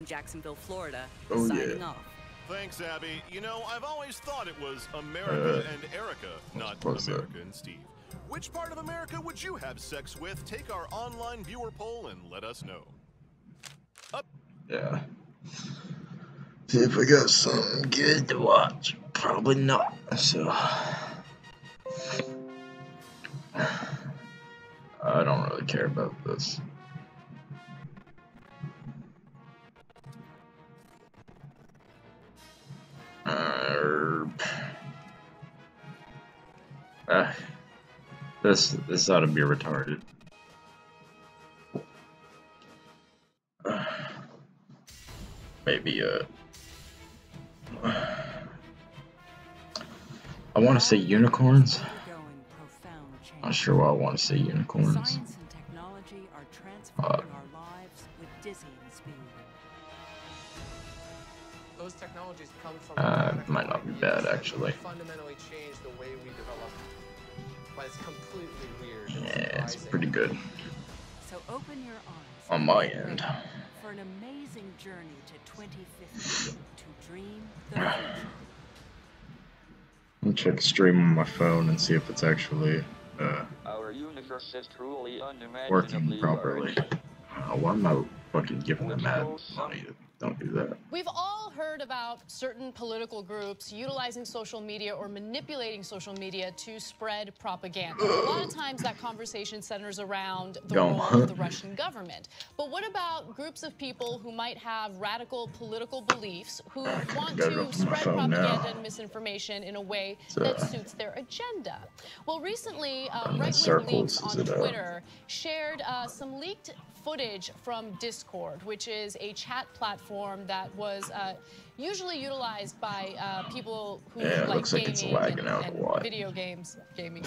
Jacksonville, Florida, Oh signing yeah. off. Thanks, Abby. You know, I've always thought it was America and Erica, not what's America that? and Steve. Which part of America would you have sex with? Take our online viewer poll and let us know. Up. Yeah. See if I got something good to watch. Probably not. So I don't really care about this. This ought to be retarded. Maybe I want to say unicorns. Not sure why I want to say unicorns. Science and technology are transforming our lives with dizzying speed. Those technologies come from might not be bad actually. fundamentally change the way we develop. But it's completely weird. Yeah, it's pretty good So open your eyes on my end. for an amazing journey to 2050 to dream the future. I'll check stream on my phone and see if it's actually Our universe is truly working unimaginably properly. large. Why am I fucking giving them ad money? Don't do that. We've all heard about certain political groups utilizing social media or manipulating social media to spread propaganda. A lot of times that conversation centers around the role of the Russian government. But what about groups of people who might have radical political beliefs who want to spread propaganda and misinformation in a way that suits their agenda? Well, recently, right-wing leaks on Twitter shared some leaked footage from Discord, which is a chat platform that was usually utilized by people who like gaming and video games. Gaming.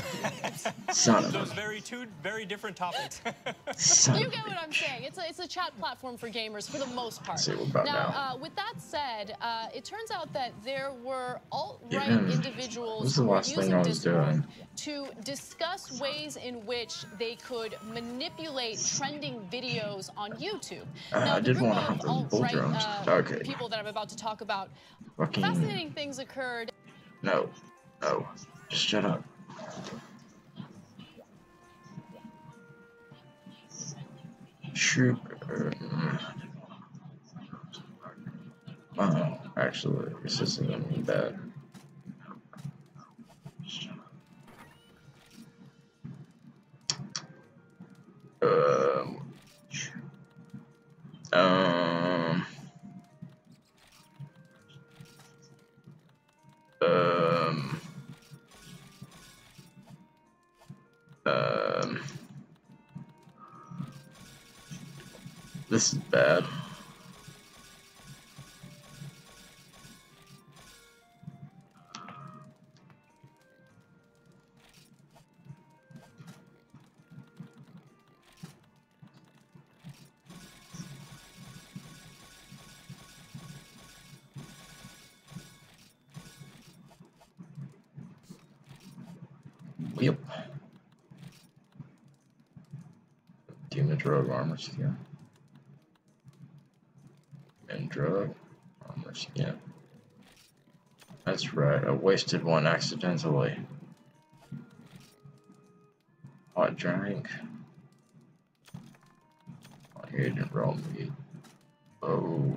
Those two very different topics. You get what I'm saying. It's a chat platform for gamers for the most part. Now, with that said, it turns out that there were alt-right individuals who were using Discord to discuss ways in which they could manipulate trending videos on YouTube. Now, the group of alt-right people that I'm about to talk about, fascinating things occurred. No, just shut up. Shoot. Actually, this isn't even bad. This is bad. Yep. Demon drug armor skin. And drug armor skin. That's right, I wasted one accidentally. I drank. I didn't roll me. Oh.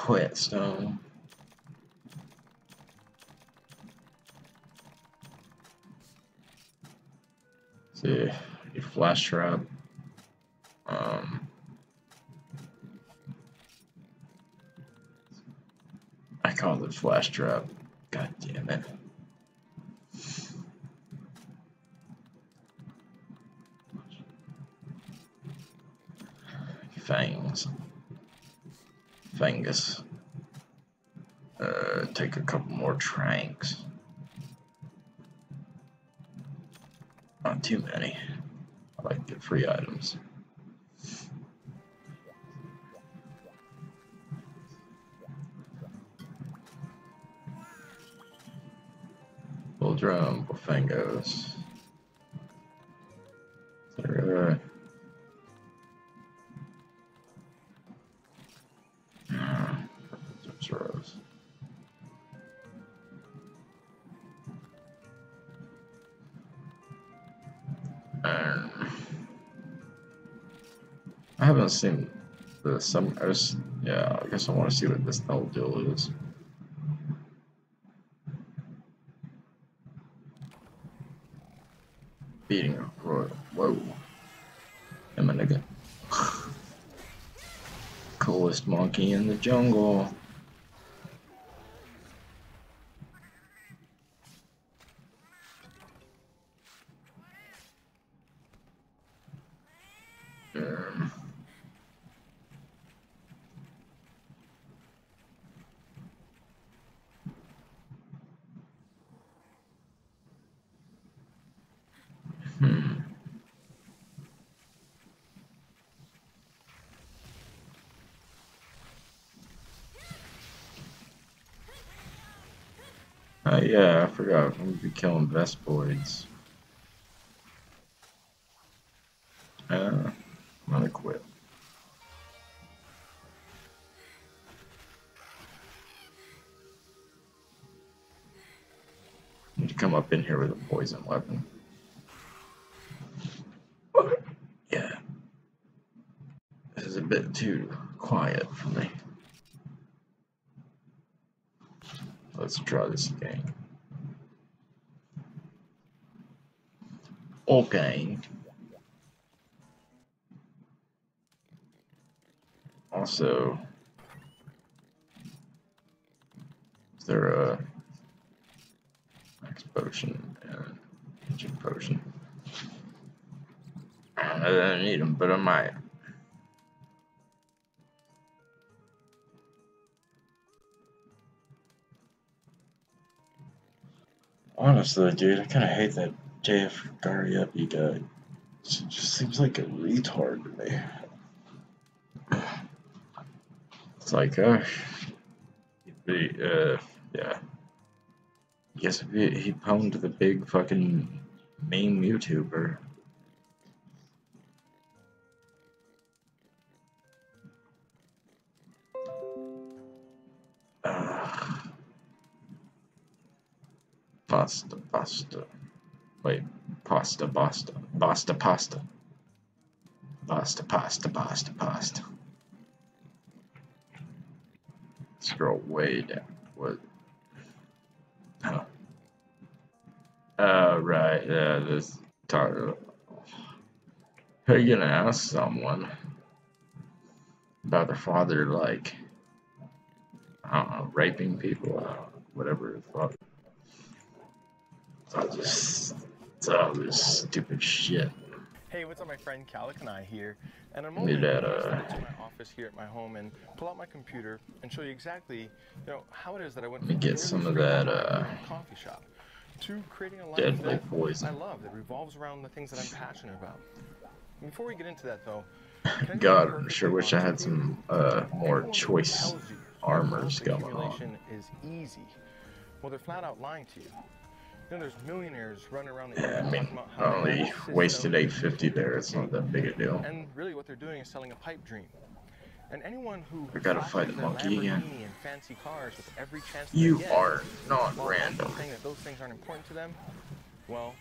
Whetstone. See, a flash trap. I call it flash trap. God damn it. Fangs. Fangus. Take a couple more tranks. Not too many. I like the free items. Full drum, Bofangos. Is that really I haven't seen the some. Yeah, I guess I want to see what this whole deal is. Beating a royal. Whoa. I'm a nigga. Coolest monkey in the jungle. Yeah, I forgot. I'm gonna be killing Vespoids. I'm gonna quit. Need to come up in here with a poison weapon. Yeah. This is a bit too quiet for me. Let's try this again. Okay. Also, is there a max potion and ancient potion? I don't know that I need them, but I might. Honestly, dude, I kind of hate that JF Gariepi guy. It just seems like a retard to me. It's like, yeah. I guess if he pwned the big fucking meme YouTuber. Pasta. Wait, pasta. Basta, pasta. Pasta. Scroll way down. What? Oh. Right. Yeah, this title. Are you gonna ask someone about their father, like, I don't know, raping people, whatever the fuck? It's all this stupid shit. Hey, what's up, my friend Calic and I here, and I'm only going to step into my office here at my home and pull out my computer and show you exactly, how it is that I went from get some of that coffee shop to creating a life deadly that poison. I love, that revolves around the things that I'm passionate about. Before we get into that, though, God, I sure wish I had some more choice armors going on. Is easy. Well, they're flat out lying to you. There's millionaires running around the Yeah, I mean, I only wasted $850 there. It's not that big a deal. And really, what they're doing is selling a pipe dream. And anyone who I gotta fight the monkey again. And fancy cars with every chance You get, are not random. Saying that those things aren't important to them, well,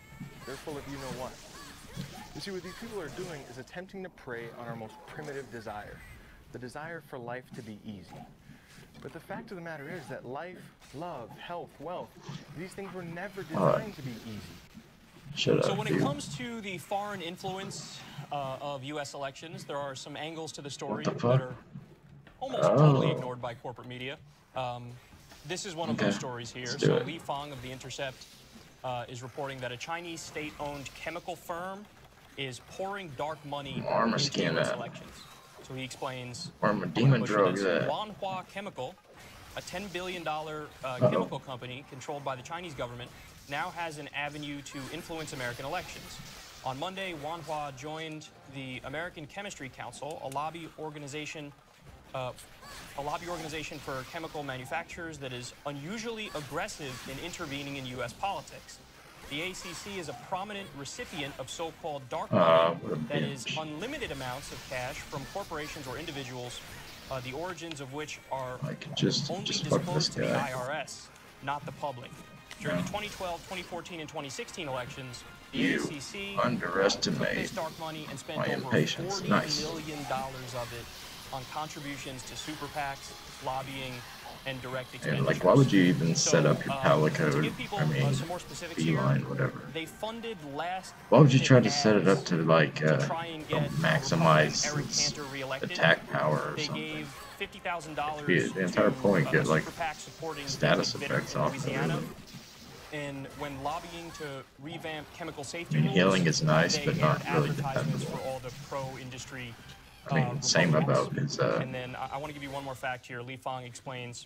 they're full of you know what. You see, what these people are doing is attempting to prey on our most primitive desire, the desire for life to be easy. But the fact of the matter is that life, love, health, wealth, these things were never designed to be easy. So when it comes to the foreign influence of U.S. elections, there are some angles to the story that are almost totally ignored by corporate media. This is one of those stories here. So Li Fang of The Intercept is reporting that a Chinese state-owned chemical firm is pouring dark money into U.S. elections. So he explains demon drug Wanhua Chemical, a $10 billion chemical company controlled by the Chinese government, now has an avenue to influence American elections. On Monday, Wanhua joined the American Chemistry Council, a lobby organization for chemical manufacturers that is unusually aggressive in intervening in U.S. politics. The ACC is a prominent recipient of so-called dark money that is unlimited amounts of cash from corporations or individuals, the origins of which are only disclosed to the IRS, not the public. During the 2012, 2014, and 2016 elections, The ACC underestimate took this dark money and spent my over impatience. $40 Nice. million of it on contributions to super PACs, lobbying, and direct expenditures. And like, why would you even set up your Pala To code? give people I mean, some more specifics Beeline, here, whatever. they funded last. Why would you try to set it up to like try and get maximize Eric its Cantor reelected? attack power or They something? gave $50,000 The entire point, get like super PAC supporting status Big effects in off of Louisiana. it. And when lobbying to revamp chemical safety I mean, rules, healing is nice, they but not aired really advertisements dependable. for all the pro-industry. I mean, same about his. And then I want to give you one more fact here. Li Fang explains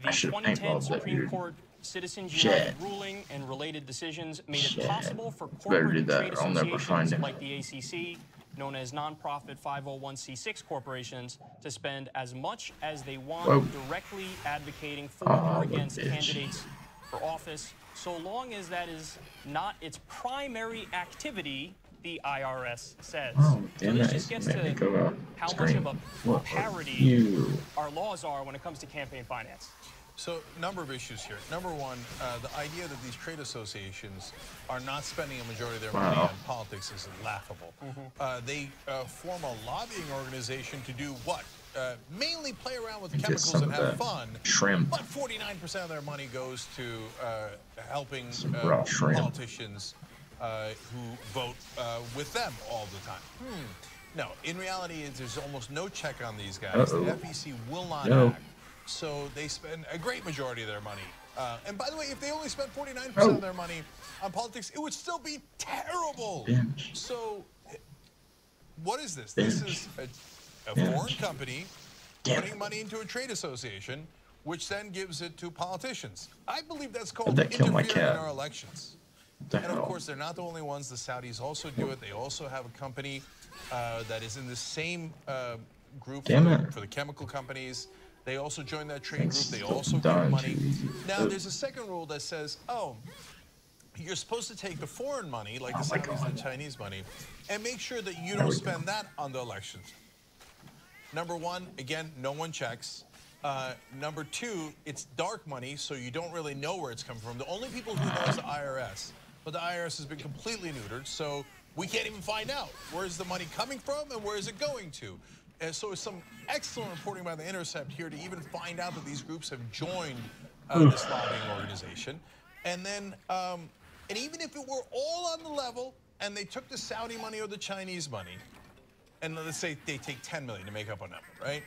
I the should 2010 paintball that Supreme dude. Court Citizens Shit. United ruling and related decisions made it Shit. possible for Better do corporate that, trade or I'll never find associations him. like the ACC, known as nonprofit 501c6 corporations, to spend as much as they want Whoa. directly advocating for Oh, or against bitch. candidates for office, so long as that is not its primary activity, the IRS says. Oh, So damn this it. just gets Made me to go out how much scream. of a What are parody you? our laws are when it comes to campaign finance. So, a number of issues here. Number one, the idea that these trade associations are not spending a majority of their money on politics is laughable. They form a lobbying organization to do what? Mainly play around with Get chemicals some and of have that fun. shrimp. But 49% of their money goes to helping Some raw shrimp. politicians who vote with them all the time. No, in reality, there's almost no check on these guys. The FEC will not act. So they spend a great majority of their money. And by the way, if they only spent 49% of their money on politics, it would still be terrible. Binge. So what is this? Binge. This is a Binge. foreign company Damn putting it. money into a trade association, which then gives it to politicians. I believe that's called Did that kill my interfering in cat? our elections. What the And of hell? course, they're not the only ones. The Saudis also do it. They also have a company that is in the same group Damn it. for the chemical companies. They also join that trade Thanks. group. They also Done give money. too easy. Now, there's a second rule that says, oh, you're supposed to take the foreign money, like the Saudis and the Chinese money, and make sure that you don't spend that on the elections. Number one, again, no one checks. Number two, it's dark money, so you don't really know where it's coming from. The only people who know is the IRS. But the IRS has been completely neutered, so we can't even find out where's the money coming from and where is it going to. And so it's some excellent reporting by The Intercept here to even find out that these groups have joined this lobbying organization. And then, and even if it were all on the level and they took the Saudi money or the Chinese money, and let's say they take 10 million to make up a number, right?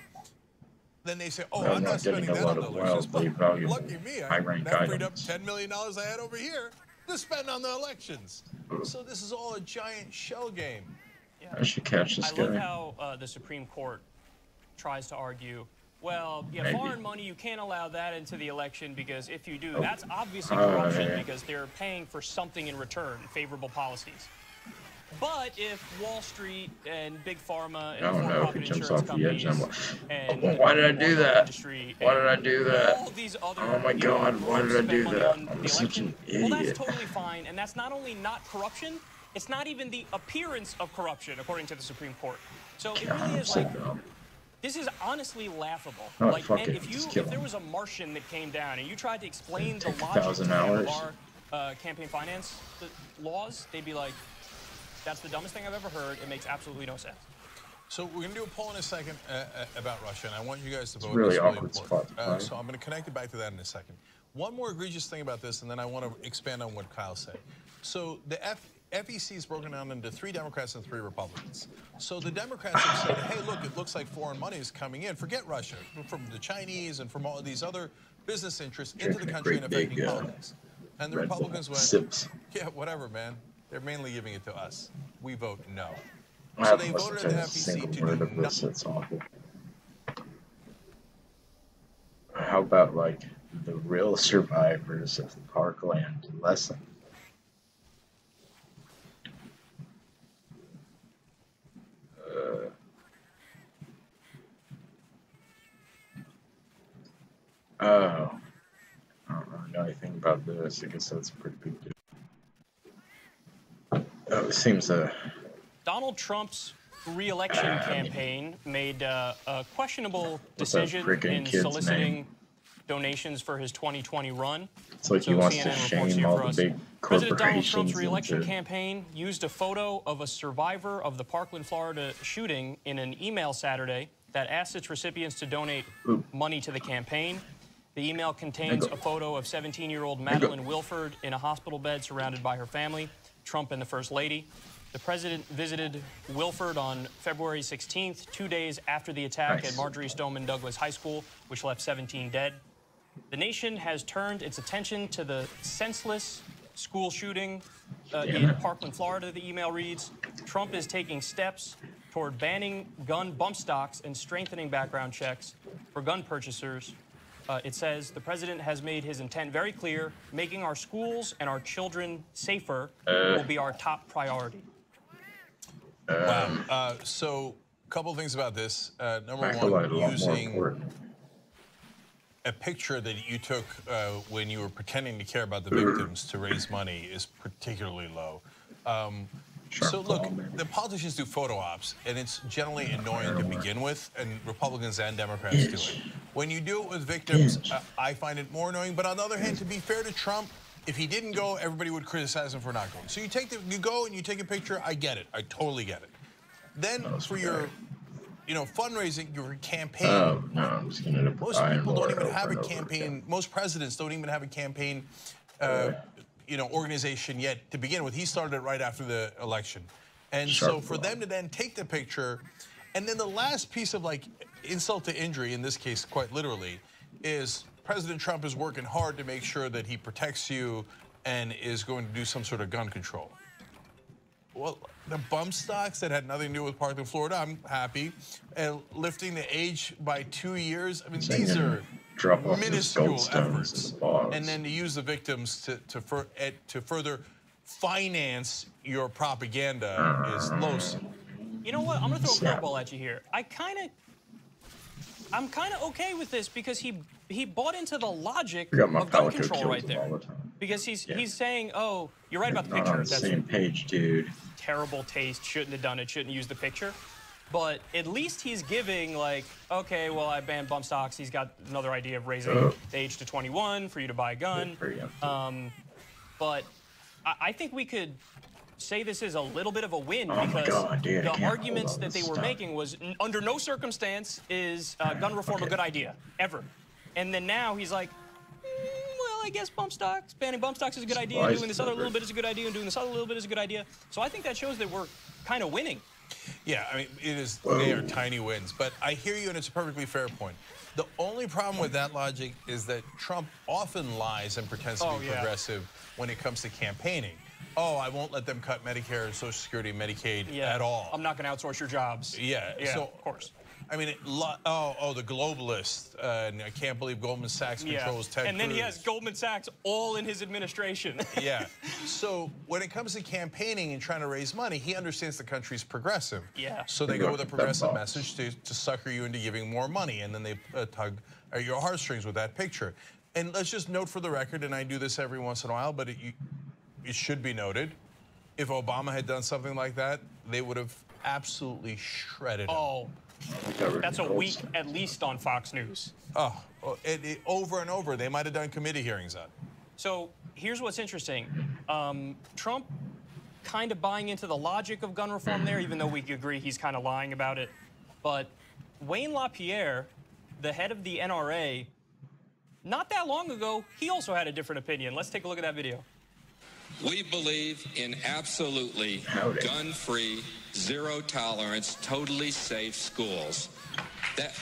Then they say, oh, Well, I'm not spending getting a that lot on the of elections, but wildly valuable lucky me, high-rank that freed up items. $10 million I had over here to spend on the elections. So this is all a giant shell game. I should catch this I love guy. how the Supreme Court tries to argue, well, yeah, Maybe. foreign money, you can't allow that into the election because if you do, that's obviously corruption yeah. because they're paying for something in return, favorable policies. But if Wall Street and Big Pharma and I don't know if for-profit he jumps insurance off the edge. companies and Oh, why did I do the that? industry Why did I and do that? all these other Oh my people God, why did I spend do money that? on I'm the such an election, well, that's idiot. totally fine, and that's not only not corruption, it's not even the appearance of corruption, according to the Supreme Court. So it God, really I'm is so like, dumb. this is honestly laughable. Oh, like, fuck and it, if just kill there him. was a Martian that came down and you tried to explain the Take logic 1,000 to them of hours. our campaign finance laws, they'd be like, that's the dumbest thing I've ever heard. It makes absolutely no sense. So we're going to do a poll in a second about Russia, and I want you guys to vote. really It's awkward important. spot to play. So I'm going to connect it back to that in a second. One more egregious thing about this, and then I want to expand on what Kyle said. So the FEC is broken down into 3 Democrats and 3 Republicans. So the Democrats have said, hey, look, it looks like foreign money is coming in. Forget Russia, from the Chinese and from all of these other business interests into the Drinking a country and great affecting big, politics. And the Red Bull Republicans went, sips. yeah, whatever, man. They're mainly giving it to us. We vote no. I So haven't they listened voted to at a the FEC single to word do of this. nothing. It's awful. How about, like, the real survivors of the Parkland lesson? Oh. I don't really know anything about this. I guess that's a pretty big deal. Oh, it seems Donald Trump's re-election campaign made a questionable What's that decision frickin' in kid's soliciting name? donations for his 2020 run. It's like he wants to shame all the big President Donald Trump's corporations re-election into... campaign used a photo of a survivor of the Parkland, Florida shooting in an email Saturday that asked its recipients to donate money to the campaign. The email contains a photo of 17-year-old Madeline Wilford in a hospital bed surrounded by her family, Trump and the First Lady. The president visited Wilford on February 16th, 2 days after the attack at Marjory Stoneman Douglas High School, which left 17 dead. The nation has turned its attention to the senseless school shooting in Parkland, Florida, the email reads. Trump is taking steps toward banning gun bump stocks and strengthening background checks for gun purchasers. It says the president has made his intent very clear. Making our schools and our children safer will be our top priority. Wow. So, a couple things about this. Number one, using a picture that you took when you were pretending to care about the victims to raise money is particularly low. So look, the politicians do photo ops, and it's generally annoying to begin with, and Republicans and Democrats do it. When you do it with victims, I find it more annoying. But on the other hand, to be fair to Trump, if he didn't go, everybody would criticize him for not going. So you go and you take a picture. I get it. I totally get it. Then for your, fundraising, your campaign. Most people don't even have a campaign. Most presidents don't even have a campaign. Organization yet to begin with. He started it right after the election. And so for them to then take the picture, and then the last piece of insult to injury, in this case, quite literally, is President Trump is working hard to make sure that he protects you and is going to do some sort of gun control. Well, the bump stocks that had nothing to do with Parkland, Florida, I'm happy. And lifting the age by 2 years, I mean, these are minuscule efforts, and then to use the victims to further finance your propaganda is loathsome. You know what? I'm gonna throw a curveball at you here. I'm kind of okay with this because he bought into the logic of gun control right there. Because he's saying, oh, you're right about the picture. That's same page, dude. Terrible taste. Shouldn't have done it. Shouldn't use the picture. But at least he's giving, okay, well, I banned bump stocks. He's got another idea of raising the age to 21 for you to buy a gun. But I think we could say this is a little bit of a win because the arguments that they were making was under no circumstance is gun reform a good idea, ever. And then now he's like, well, I guess banning bump stocks is a good idea, and doing this other little bit is a good idea, and doing this other little bit is a good idea. So I think that shows that we're kind of winning. Yeah, I mean, it is. They are tiny wins, but I hear you, and it's a perfectly fair point. The only problem with that logic is that Trump often lies and pretends to be progressive when it comes to campaigning. Oh, I won't let them cut Medicare and Social Security and Medicaid at all. I'm not going to outsource your jobs. Yeah, so of course. I mean, the globalist, and I can't believe Goldman Sachs controls Ted Cruz. And then he has Goldman Sachs all in his administration. Yeah. So when it comes to campaigning and trying to raise money, he understands the country's progressive. Yeah. So they go with a progressive message to sucker you into giving more money, and then they tug at your heartstrings with that picture. And let's just note for the record, and I do this every once in a while, but it should be noted, if Obama had done something like that, they would have absolutely shredded him. Oh. That's a week at least on Fox News. Oh, over and over. They might have done committee hearings on it. So here's what's interesting. Trump kind of buying into the logic of gun reform there, even though we agree he's kind of lying about it. But Wayne LaPierre, the head of the NRA, not that long ago, he also had a different opinion. Let's take a look at that video. We believe in absolutely gun-free, zero-tolerance, totally safe schools. That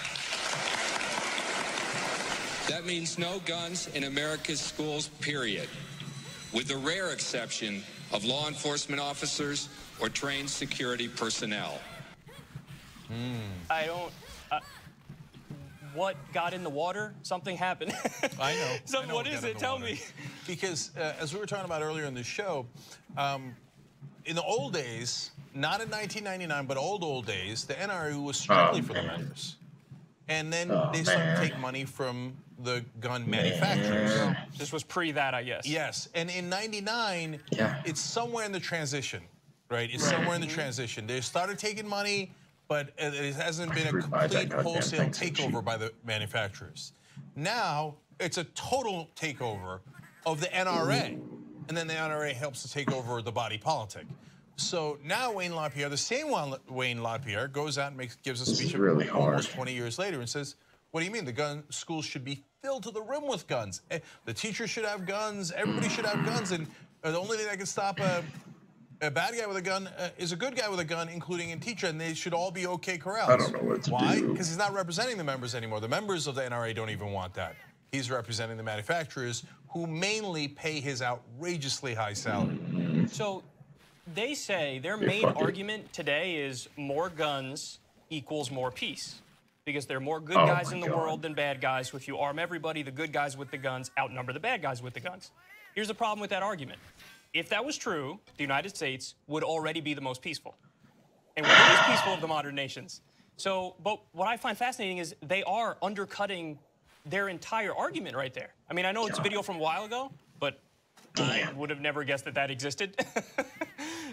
means no guns in America's schools, period, with the rare exception of law enforcement officers or trained security personnel. What got in the water? Something happened. I know. What is it? Tell me. Because as we were talking about earlier in the show, in the old days, not in 1999, but old days, the NRA was strictly for the members. And then they started to take money from the gun manufacturers. This was pre that, I guess. Yes. And in 99, it's somewhere in the transition, right? It's somewhere in the transition. They started taking money, but it hasn't been a complete wholesale takeover by the manufacturers. Now, it's a total takeover of the NRA. And then the NRA helps to take over the body politic. So now Wayne LaPierre, the same Wayne LaPierre, goes out and gives a speech really almost 20 years later and says, what do you mean? The gun schools should be filled to the rim with guns. The teachers should have guns. Everybody should have guns. And the only thing that can stop a bad guy with a gun is a good guy with a gun, including a teacher, and they should all be okay corrals. I don't know what to Why? do. Because he's not representing the members anymore. The members of the NRA don't even want that. He's representing the manufacturers who mainly pay his outrageously high salary. So they say their main argument today is more guns equals more peace. Because there are more good guys in the world than bad guys. So if you arm everybody, the good guys with the guns outnumber the bad guys with the guns. Here's the problem with that argument. If that was true, the United States would already be the most peaceful. And we're the least peaceful of the modern nations. So, but what I find fascinating is they are undercutting their entire argument right there. I mean, I know it's a video from a while ago, but I would have never guessed that that existed.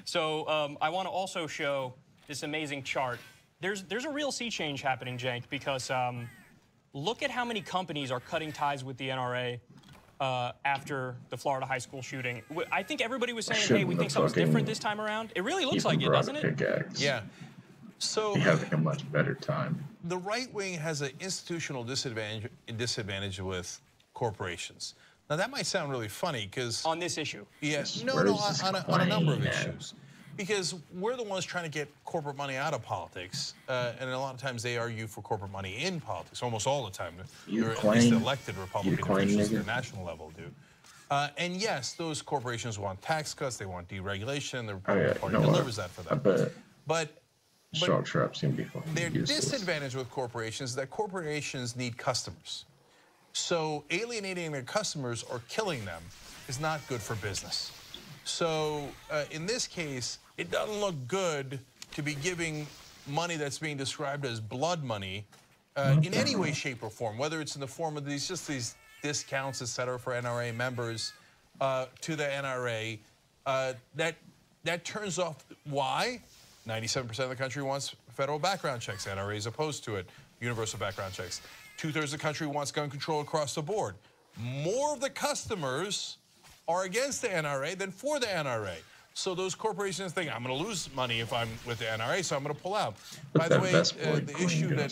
So I want to also show this amazing chart. There's a real sea change happening, Cenk, because look at how many companies are cutting ties with the NRA after the Florida high school shooting. I think everybody was saying, hey, we think something's different this time around. It really looks like it, doesn't it? Yeah. So you're having a much better time. The right wing has an institutional disadvantage with corporations. Now that might sound really funny because on this issue. Yes. No, on a number of issues. Because we're the ones trying to get corporate money out of politics, and a lot of times they argue for corporate money in politics, almost all the time. Or at least elected Republican officials at the national level do. And yes, those corporations want tax cuts, they want deregulation, and the Republican Party delivers that for them. But Shark traps seem to be fucking their useless. disadvantage with corporations is that corporations need customers. So alienating their customers or killing them is not good for business. So in this case, it doesn't look good to be giving money that's being described as blood money in any way, shape, or form, whether it's in the form of these discounts, et cetera, for NRA members to the NRA. That turns off. Why? 97% of the country wants federal background checks. NRA is opposed to it. Universal background checks. 2/3 of the country wants gun control across the board. More of the customers are against the NRA than for the NRA. So those corporations think, I'm going to lose money if I'm with the NRA, so I'm going to pull out. By the way, the issue that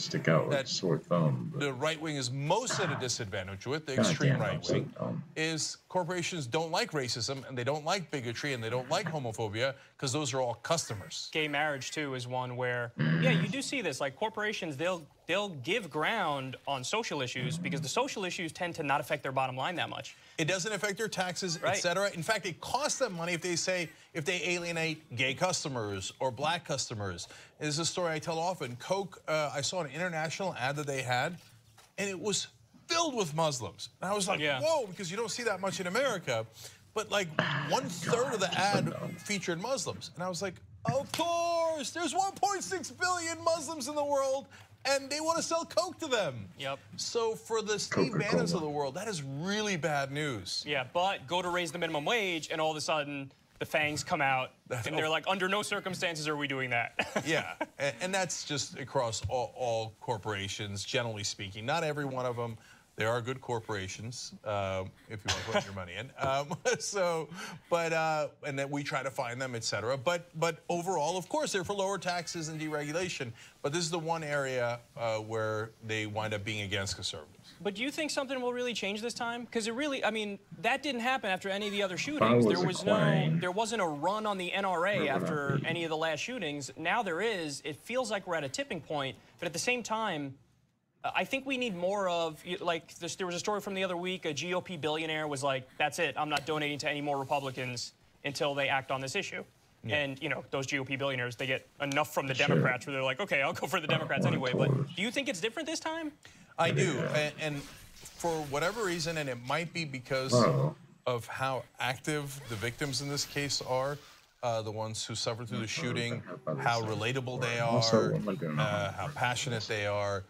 the right wing is most at a disadvantage with, the extreme right wing, is corporations don't like racism, and they don't like bigotry, and they don't like homophobia, because those are all customers. Gay marriage, too, is one where, yeah, you do see this. Like, corporations, they'll give ground on social issues because the social issues tend to not affect their bottom line that much. It doesn't affect their taxes, et cetera. In fact, it costs them money if they alienate gay customers or black customers. This is a story I tell often. Coke, I saw an international ad that they had, and it was filled with Muslims. And I was like, whoa, because you don't see that much in America. But like 1/3 of the ad featured Muslims. And I was like, of course, there's 1.6 billion Muslims in the world, and they want to sell Coke to them. Yep. So for the Steve Bannons of the world, that is really bad news. Yeah, but go to raise the minimum wage, and all of a sudden, the fangs come out, and they're like, under no circumstances are we doing that. Yeah, and that's just across all corporations, generally speaking. Not every one of them. There are good corporations, if you want to put your money in. And then we try to find them, et cetera. But overall, of course, they're for lower taxes and deregulation. But this is the one area where they wind up being against conservatives. But do you think something will really change this time? Because it really, I mean, that didn't happen after any of the other shootings. There wasn't a run on the NRA after any of the last shootings. Now there is. It feels like we're at a tipping point. But at the same time, I think we need more of, like, there was a story from the other week, a GOP billionaire was like, that's it, I'm not donating to any more Republicans until they act on this issue. Yeah. And, you know, those GOP billionaires, they get enough from the Democrats where they're like, okay, I'll go for the Democrats anyway. But do you think it's different this time? I do. And for whatever reason, and it might be because of how active the victims in this case are, the ones who suffered through the shooting, how relatable they are, how passionate they are.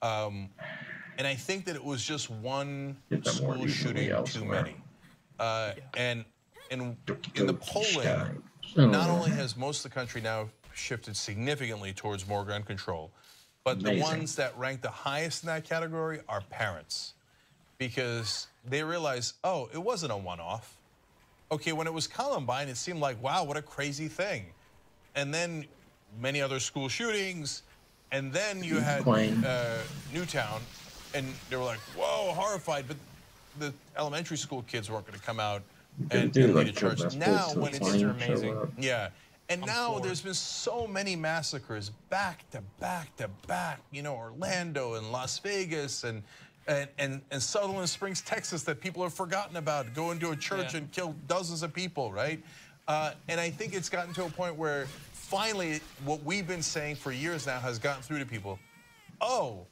And I think that it was just one school shooting too many. And in the polling, not only has most of the country now shifted significantly towards more gun control, but the ones that rank the highest in that category are parents. because they realized, oh, it wasn't a one-off. Okay, when it was Columbine, it seemed like, wow, what a crazy thing. And then many other school shootings, and then you had Newtown, and they were like, whoa, horrified, but the elementary school kids weren't going to come out and lead a church. Now, when it's amazing, yeah. And now there's been so many massacres back to back to back, you know, Orlando and Las Vegas and Sutherland Springs, Texas, that people have forgotten about, go into a church and kill dozens of people, right? And I think it's gotten to a point where finally what we've been saying for years now has gotten through to people. Oh,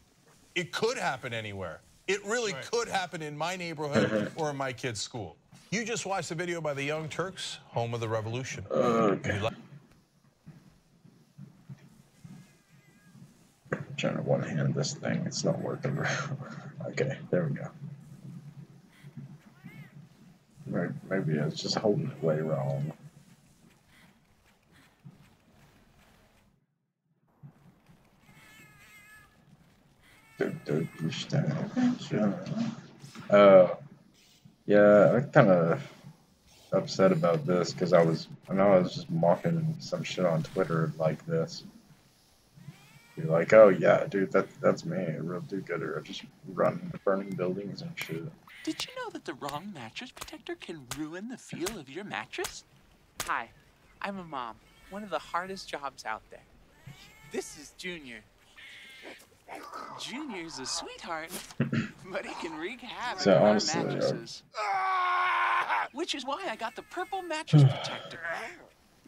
it could happen anywhere. It really could happen in my neighborhood or in my kid's school. You just watched the video by the Young Turks, Home of the Revolution. Okay. I'm trying to one-hand this thing. It's not working. Okay, there we go. Maybe I was just holding it way wrong. Yeah, I'm kind of upset about this because I know I was just mocking some shit on Twitter like this. You're like, oh yeah, dude, that's me, a real do-gooder. I just run burning buildings and shit. Did you know that the wrong mattress protector can ruin the feel of your mattress? Hi, I'm a mom. One of the hardest jobs out there. This is Junior. Junior's a sweetheart, but he can wreak havoc on our mattresses. Which is why I got the purple mattress protector.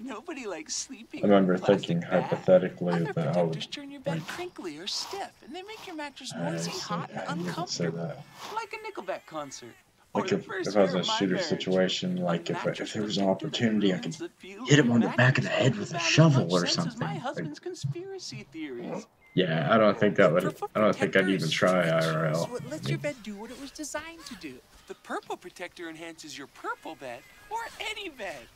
Nobody likes sleeping. I remember thinking hypothetically Other that I would protectors turn your bed crinkly or stiff, and they make your mattress noisy, hot, and uncomfortable. Like a Nickelback concert. Like if I was in a shooter situation, like if there was an opportunity, I could hit him on the back of the head with a shovel or something. My husband's conspiracy theories. Yeah, I don't think I'd even try IRL. What lets your bed do what it was designed to do. The purple protector enhances your purple bed, or any bed.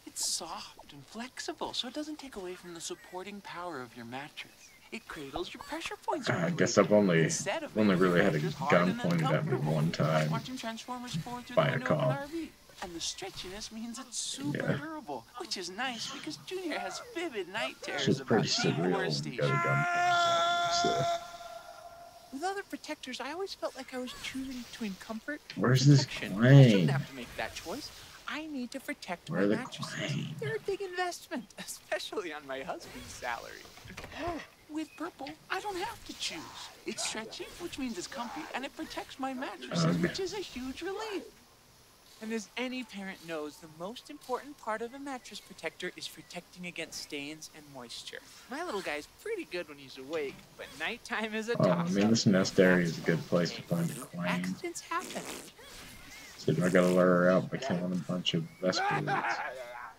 It's soft and flexible, so it doesn't take away from the supporting power of your mattress. It cradles your pressure points. I guess I've only really had a gun pointed at me one time by a cop. And the stretchiness means it's super durable, which is nice because Junior has vivid night terrors about deforestation. With other protectors, I always felt like I was choosing between comfort and protection. I shouldn't have to make that choice. I need to protect my mattresses. They're a big investment, especially on my husband's salary. With purple, I don't have to choose. It's stretchy, which means it's comfy, and it protects my mattresses, which is a huge relief. And as any parent knows, the most important part of a mattress protector is protecting against stains and moisture. My little guy's pretty good when he's awake, but nighttime is a toss-up. I mean, this nest area is a good place to find a claim. Accidents happen. So I gotta lure her out by killing a bunch of Vesperids.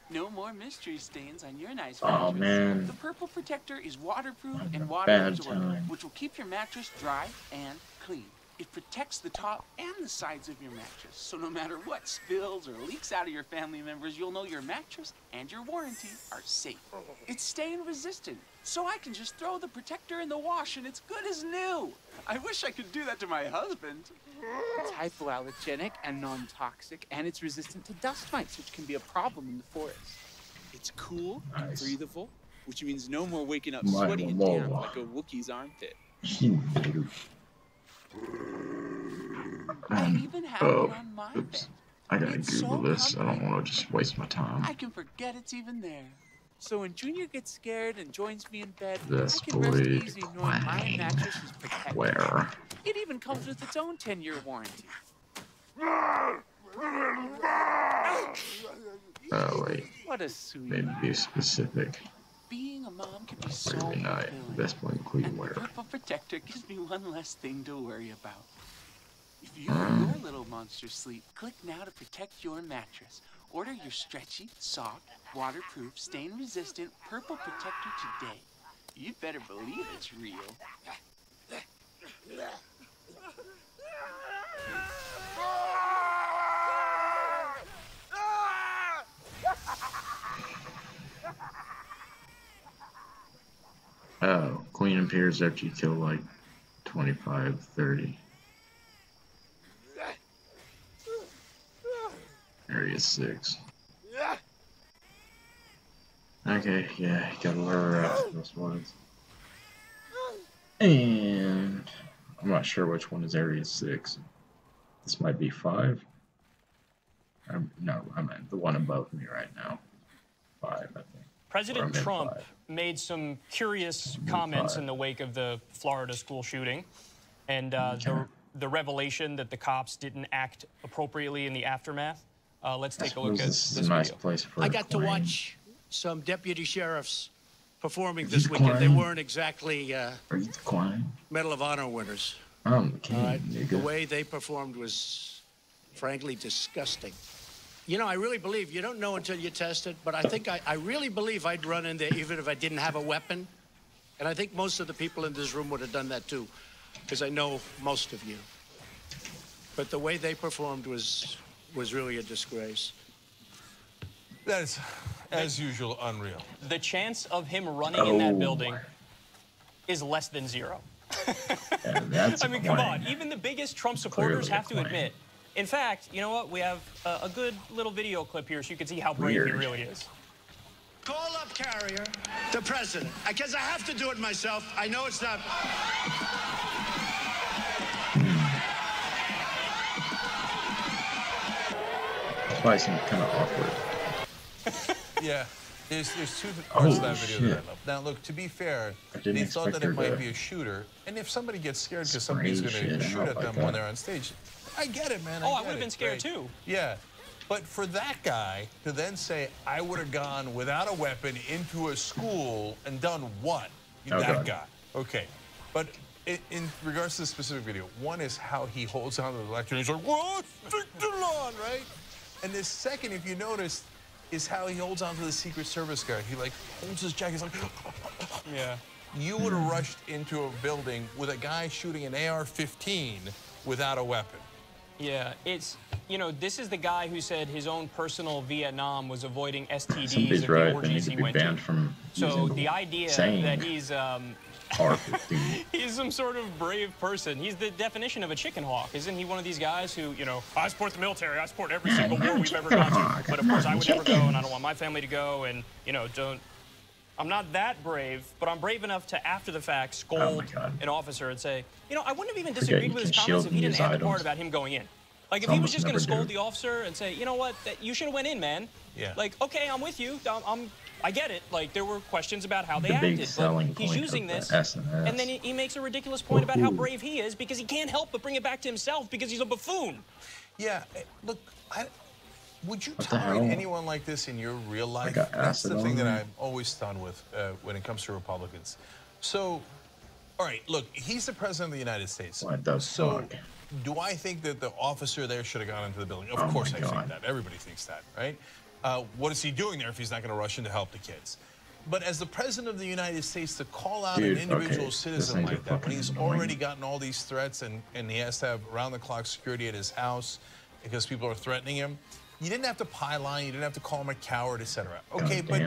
No more mystery stains on your nice mattress. Oh man. The purple protector is waterproof and water absorbent, which will keep your mattress dry and clean. It protects the top and the sides of your mattress, so no matter what spills or leaks out of your family members, you'll know your mattress and your warranty are safe. It's stain resistant, so I can just throw the protector in the wash and it's good as new. I wish I could do that to my husband. It's hypoallergenic and non-toxic, and it's resistant to dust mites, which can be a problem in the forest. It's cool and breathable, which means no more waking up sweaty and damp like a Wookiee's armpit. I even have it on my bed. I gotta Google this. I don't want to just waste my time. I can forget it's even there. So when Junior gets scared and joins me in bed, this I can rest easy knowing my mattress is protected. Where? It even comes with its own 10-year warranty. Oh wait. What a sweet. Maybe be specific. Being a mom can be so Every night, best one clean wear. The purple protector gives me one less thing to worry about. If you and your little monster sleep, click now to protect your mattress. Order your stretchy, soft, waterproof, stain-resistant purple protector today. You better believe it's real. Oh, queen appears after you kill like 25, 30. Area 6. Okay, yeah, gotta lure out those ones. And I'm not sure which one is Area 6. This might be 5. No, I meant the one above me right now. 5, I think. President Trump made some curious comments in the wake of the Florida school shooting, and the revelation that the cops didn't act appropriately in the aftermath. Let's take a look at this video. Nice place for I got to watch some deputy sheriffs performing this weekend. They weren't exactly Medal of Honor winners. The way they performed was frankly disgusting. You know, I really believe, you don't know until you test it, but I think I really believe I'd run in there even if I didn't have a weapon. And I think most of the people in this room would have done that too, because I know most of you. But the way they performed was really a disgrace. That is, as usual, unreal. The chance of him running in that building is less than 0. I mean, come on. Even the biggest Trump supporters have to admit. In fact, you know what? We have a good little video clip here so you can see how brave he really is. Call up Carrier, the president. Because I have to do it myself. I know it's not... Probably seemed kind of awkward. Yeah. There's two parts of that video that I love. Now, look, to be fair, they thought that it might be a shooter. And if somebody gets scared because somebody's going to shoot at them when they're on stage, I get it, man. I would have been scared too. Yeah. But for that guy to then say, I would have gone without a weapon into a school and done what? That guy. Okay. But in regards to the specific video, one is how he holds onto the lectern. He's like, what? Stick the lawn, right? And the second, if you notice, is how he holds onto the Secret Service guy. He, like, holds his jacket. He's like, yeah. You would have rushed into a building with a guy shooting an AR-15 without a weapon. Yeah, it's, you know, this is the guy who said his own personal Vietnam was avoiding STDs at the orgies he went to. So the idea that he's he's some sort of brave person. He's the definition of a chicken hawk. Isn't he one of these guys who, you know, I support the military, I support every single war we've ever gone to, but of course I would never go and I don't want my family to go and, you know, I'm not that brave, but I'm brave enough to, after the fact, scold an officer and say, you know, I wouldn't have even disagreed with his comments if he didn't add the part about him going in. Like, if he was just going to scold the officer and say, you know what, you should have went in, man. Yeah. Like, okay, I'm with you. I get it. Like, there were questions about how they acted, but he's using this, and then he makes a ridiculous point about how brave he is because he can't help but bring it back to himself because he's a buffoon. Yeah, look, would you tolerate anyone like this in your real life? That's the thing that I'm always stunned with when it comes to Republicans. So, all right, look, he's the president of the United States. So, do I think that the officer there should have gone into the building? Of course I think that. Everybody thinks that, right? What is he doing there if he's not going to rush in to help the kids? But as the president of the United States, to call out an individual citizen like that, when he's already gotten all these threats and he has to have round-the-clock security at his house because people are threatening him, you didn't have to pile on, you didn't have to call him a coward, etc. Okay, but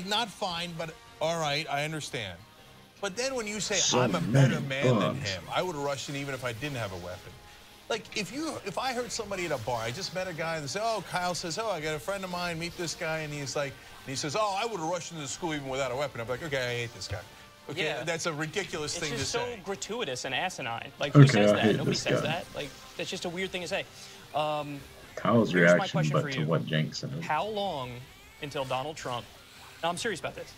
not fine, but all right, I understand. But then when you say, I'm a better man than him, I would rush in even if I didn't have a weapon. Like, if I heard somebody at a bar, I just met a guy and they say, oh, Kyle says, oh, I got a friend of mine, meet this guy, and he's like, and he says, oh, I would have rushed into the school even without a weapon. I'm like, okay, I hate this guy. Okay, yeah, that's a ridiculous thing to say. It's just so gratuitous and asinine. Like, who says that? Nobody says that. Like, that's just a weird thing to say. Kyle's reaction, but to what Jenks said. How long until Donald Trump, now I'm serious about this,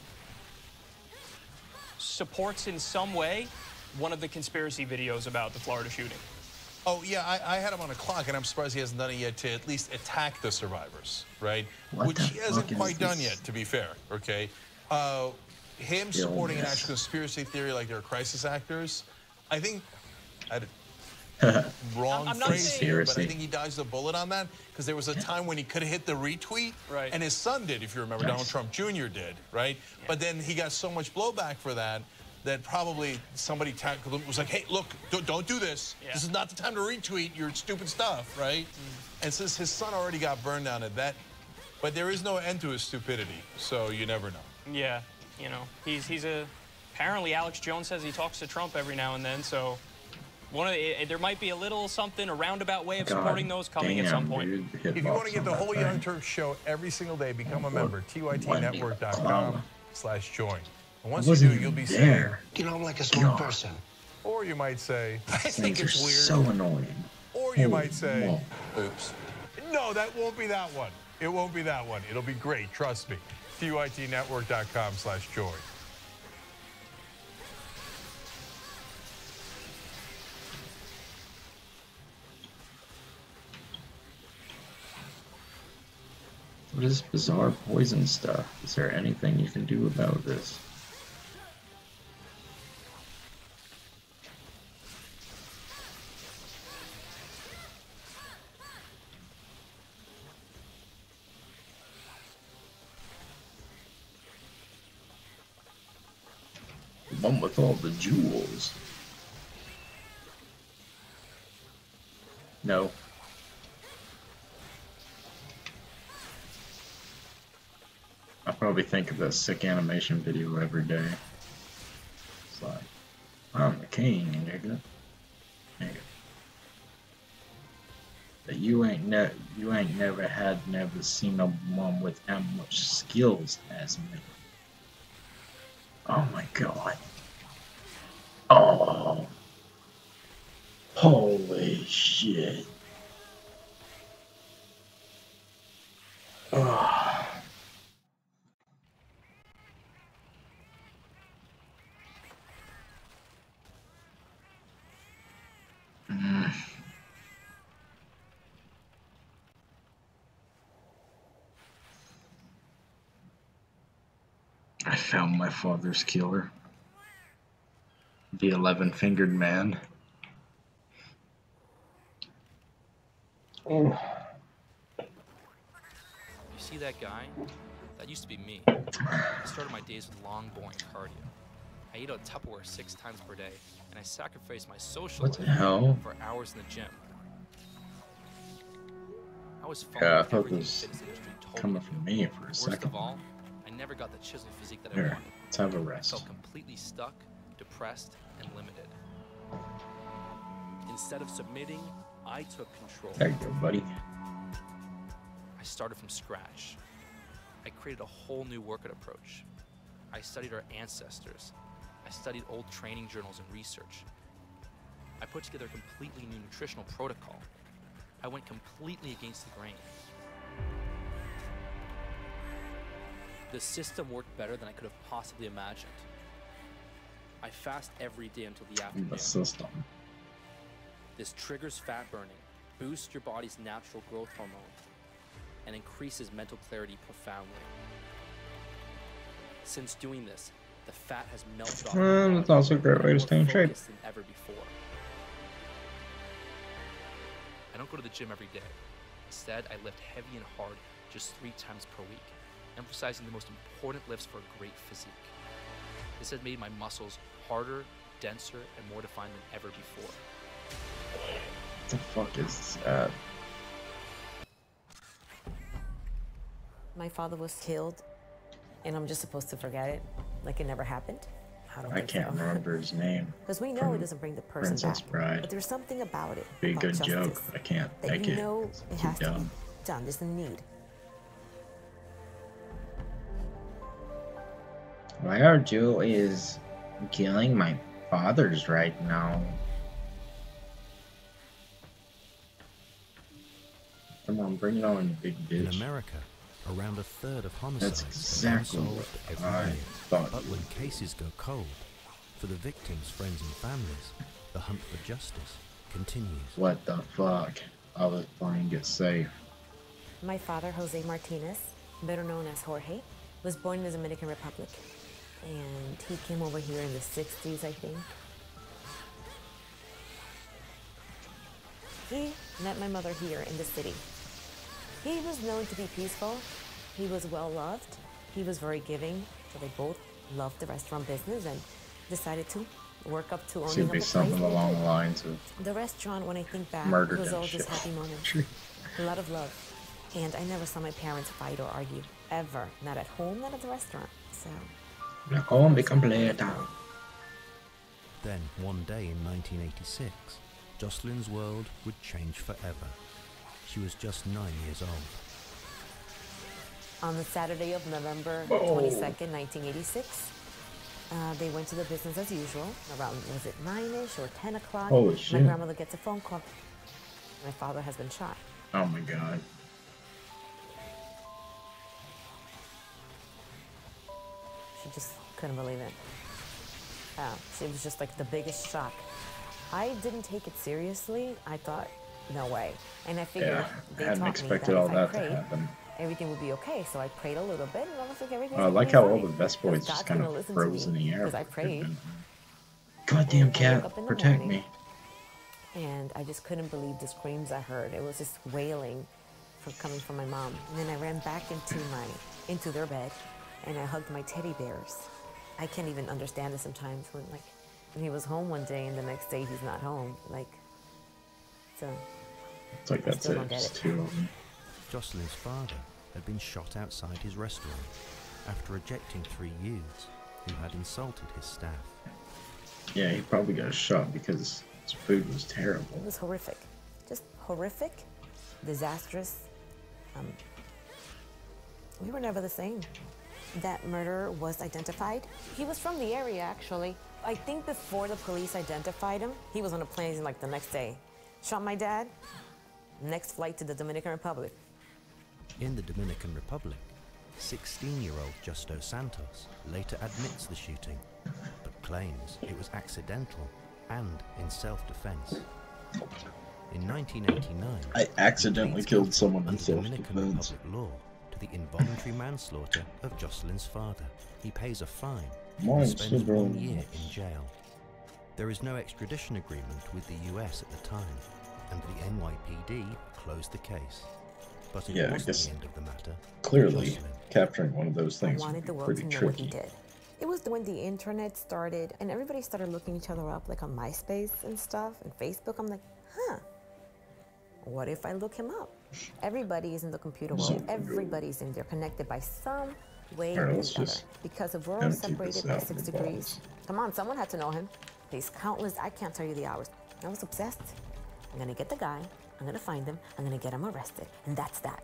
supports in some way one of the conspiracy videos about the Florida shooting? Oh, yeah, I had him on a clock, and I'm surprised he hasn't done it yet to at least attack the survivors, right? Which he hasn't quite done yet, to be fair, okay? Him supporting an actual conspiracy theory like they're crisis actors, I think, wrong phrase here, but I think he dodged the bullet on that because there was a time when he could have hit the retweet, and his son did, if you remember, Donald Trump Jr. did, right? Yeah. But then he got so much blowback for that that probably somebody tackled him, was like, hey, look, don't do this. Yeah. This is not the time to retweet your stupid stuff, right? And since his son already got burned down at that, but there is no end to his stupidity, so you never know. Yeah, you know, he's apparently Alex Jones says he talks to Trump every now and then, so there might be a little something, a roundabout way of supporting those coming at some point. If you want to get the whole Young Turks show every single day, become a member. tytnetwork.com/join. And once you do, you'll be saying, you know, I'm like a small person. Or you might say, I think it's weird. So annoying. Or you might say, oops. No, that won't be that one. It won't be that one. It'll be great. Trust me. tytnetwork.com/join. What is bizarre poison stuff? Is there anything you can do about this? The one with all the jewels. No. I probably think of that sick animation video every day. It's like, I'm the king, nigga. But you ain't never seen no one with that much skills as me. Oh my god. Oh. Holy shit. Oh. I found my father's killer. The 11-fingered man. Oh. You see that guy? That used to be me. I started my days with long, boring cardio. I ate out Tupperware 6 times per day, and I sacrificed my social life for hours in the gym. I was I thought this was coming from me for a second. Worst of all, I never got the chiseled physique that I Here, wanted. let's have a rest. I felt completely stuck, depressed, and limited. Instead of submitting, I took control. There you go, buddy. I started from scratch. I created a whole new workout approach. I studied our ancestors. I studied old training journals and research. I put together a completely new nutritional protocol. I went completely against the grain. The system worked better than I could have possibly imagined. I fast every day until the afternoon. The system. This triggers fat burning, boosts your body's natural growth hormone, and increases mental clarity profoundly. Since doing this, the fat has melted off. That's also a great way to stay in shape. Than ever before. I don't go to the gym every day. Instead, I lift heavy and hard just 3 times per week, emphasizing the most important lifts for a great physique. This has made my muscles harder, denser, and more defined than ever before. What the fuck is that? My father was killed, and I'm just supposed to forget it, like it never happened. I can't remember his name. Because we know it doesn't bring the person Princess back, Bride. but there's something about it. Be a about good justice, joke, but I can't that make you it. know It's it too has to be dumb. done. There's a need. Why are Joe is killing my fathers right now? Come on, bring it on, big bitch. In America, around a third of homicides That's are exactly unsolved what every I year. thought. But when cases go cold, for the victims' friends and families, the hunt for justice continues. What the fuck? I was playing it safe. My father, Jose Martinez, better known as Jorge, was born in the Dominican Republic. And he came over here in the 60s, I think. He met my mother here in the city. He was known to be peaceful. He was well loved. He was very giving. So they both loved the restaurant business and decided to work up to owning Should up be a something place. along the lines of The restaurant, when I think back, murdered was and all shit. just happy moments. A lot of love. And I never saw my parents fight or argue, ever. Not at home, not at the restaurant. So La combi completa. There Then, one day in 1986, Jocelyn's world would change forever. She was just 9 years old. On the Saturday of November 22nd, 1986, they went to the business as usual. Around, was it 9-ish or 10 o'clock? Holy shit. My grandmother gets a phone call. My father has been shot. Oh my God. She just couldn't believe it. It was just like the biggest shock. I didn't take it seriously. I thought, no way. And I figured they hadn't taught expected me that all if that I prayed, to happen. everything would be okay. So I prayed a little bit, and I was like, everything's I like how all the best boys just kind of froze in the air. Because I prayed. Goddamn cat, protect me. And I just couldn't believe the screams I heard. It was just wailing coming from my mom. And then I ran back into their bed, and I hugged my teddy bears. I can't even understand it sometimes when he was home one day and the next day he's not home. So it's like that's it. It's two of them. Jocelyn's father had been shot outside his restaurant after ejecting 3 youths who had insulted his staff. Yeah, he probably got shot because his food was terrible. It was horrific. Just horrific, disastrous. We were never the same. That murderer was identified. He was from the area, actually. I think before the police identified him, he was on a plane the next day. Shot my dad, next flight to the Dominican Republic. In the Dominican Republic, 16-year-old Justo Santos later admits the shooting, but claims it was accidental and in self-defense. In 1989, I accidentally killed someone in Dominican self-defense. Republic law to the involuntary manslaughter of Jocelyn's father. He pays a fine Mine and spends still 1 going. year in jail. There is no extradition agreement with the US at the time, and the NYPD closed the case. But it Yeah, I wasn't guess the end of the matter. clearly Jocelyn capturing one of those I things wanted would the be world pretty to know tricky. what he did. It was when the internet started and everybody started looking each other up on MySpace and stuff and Facebook. I'm like, what if I look him up? Everybody is in the computer world. Everybody's in there, connected by some way or let's the other. just Because if we're empty separated this by out 6 with degrees, balls. come on, someone had to know him. He's countless, I can't tell you the hours. I was obsessed. I'm gonna get the guy, I'm gonna find him, I'm gonna get him arrested, and that's that.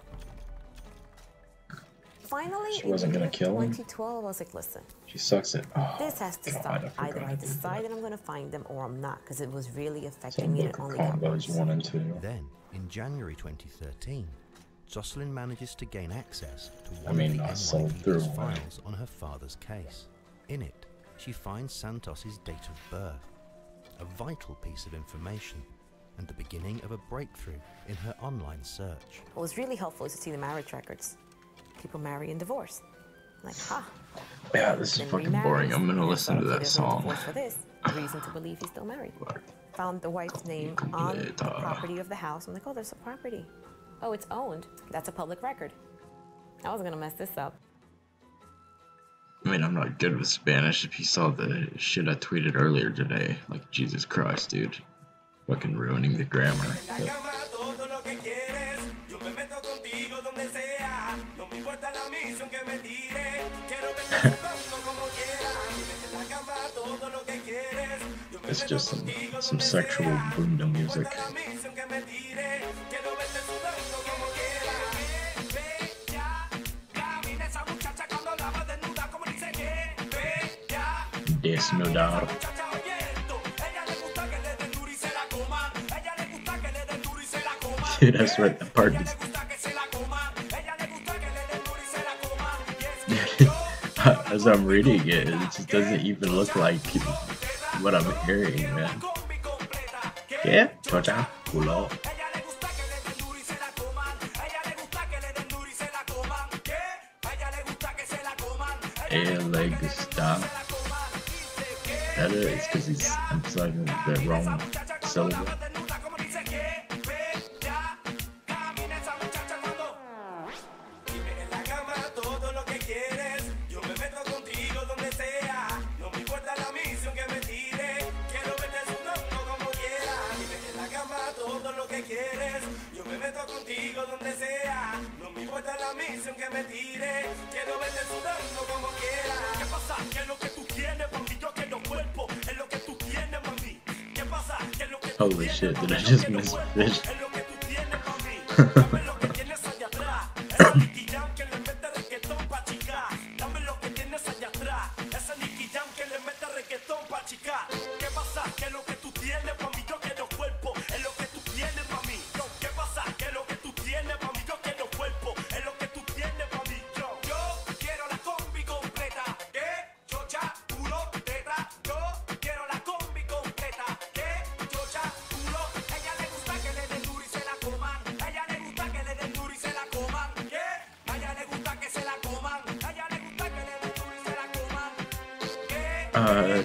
Finally, She wasn't gonna kill him? 2012, I was like, listen, She sucks it. Oh, this has to God, stop. I Either forgot I to do decide that. that I'm going to find them or I'm not, because it was really So affecting me and look it at only got combos worse. 1 and 2. Then, in January 2013, Jocelyn manages to gain access to I one mean, of I the sold through NYPD's one. files on her father's case. In it, she finds Santos's date of birth, a vital piece of information, and the beginning of a breakthrough in her online search. What was really helpful is to see the marriage records. People marry and divorce. Like, Yeah, this is then fucking remarries, boring. I'm gonna and listen to so that there's no song. divorce for this. Reason to believe he's still married. Found the wife's name on the property of the house. I'm like, oh, there's a property. Oh, it's owned. That's a public record. I was gonna mess this up. I mean, I'm not good with Spanish. If you saw the shit I tweeted earlier today, like, Jesus Christ, dude. Fucking ruining the grammar. But it's just some sexual bunda music. Desnudar. Dude, that's right, that part is... As I'm reading it, it just doesn't even look like what I'm hearing, man. Yeah, chocha, culo. Le gusta. That is, because he's emphasizing the wrong syllable. Que me tire, quiero verte sudando como quiera. ¿Qué pasa? ¿Qué es lo que tú tienes? Porque yo quiero cuerpo, es lo que tú tienes. Holy shit, did I just miss fish?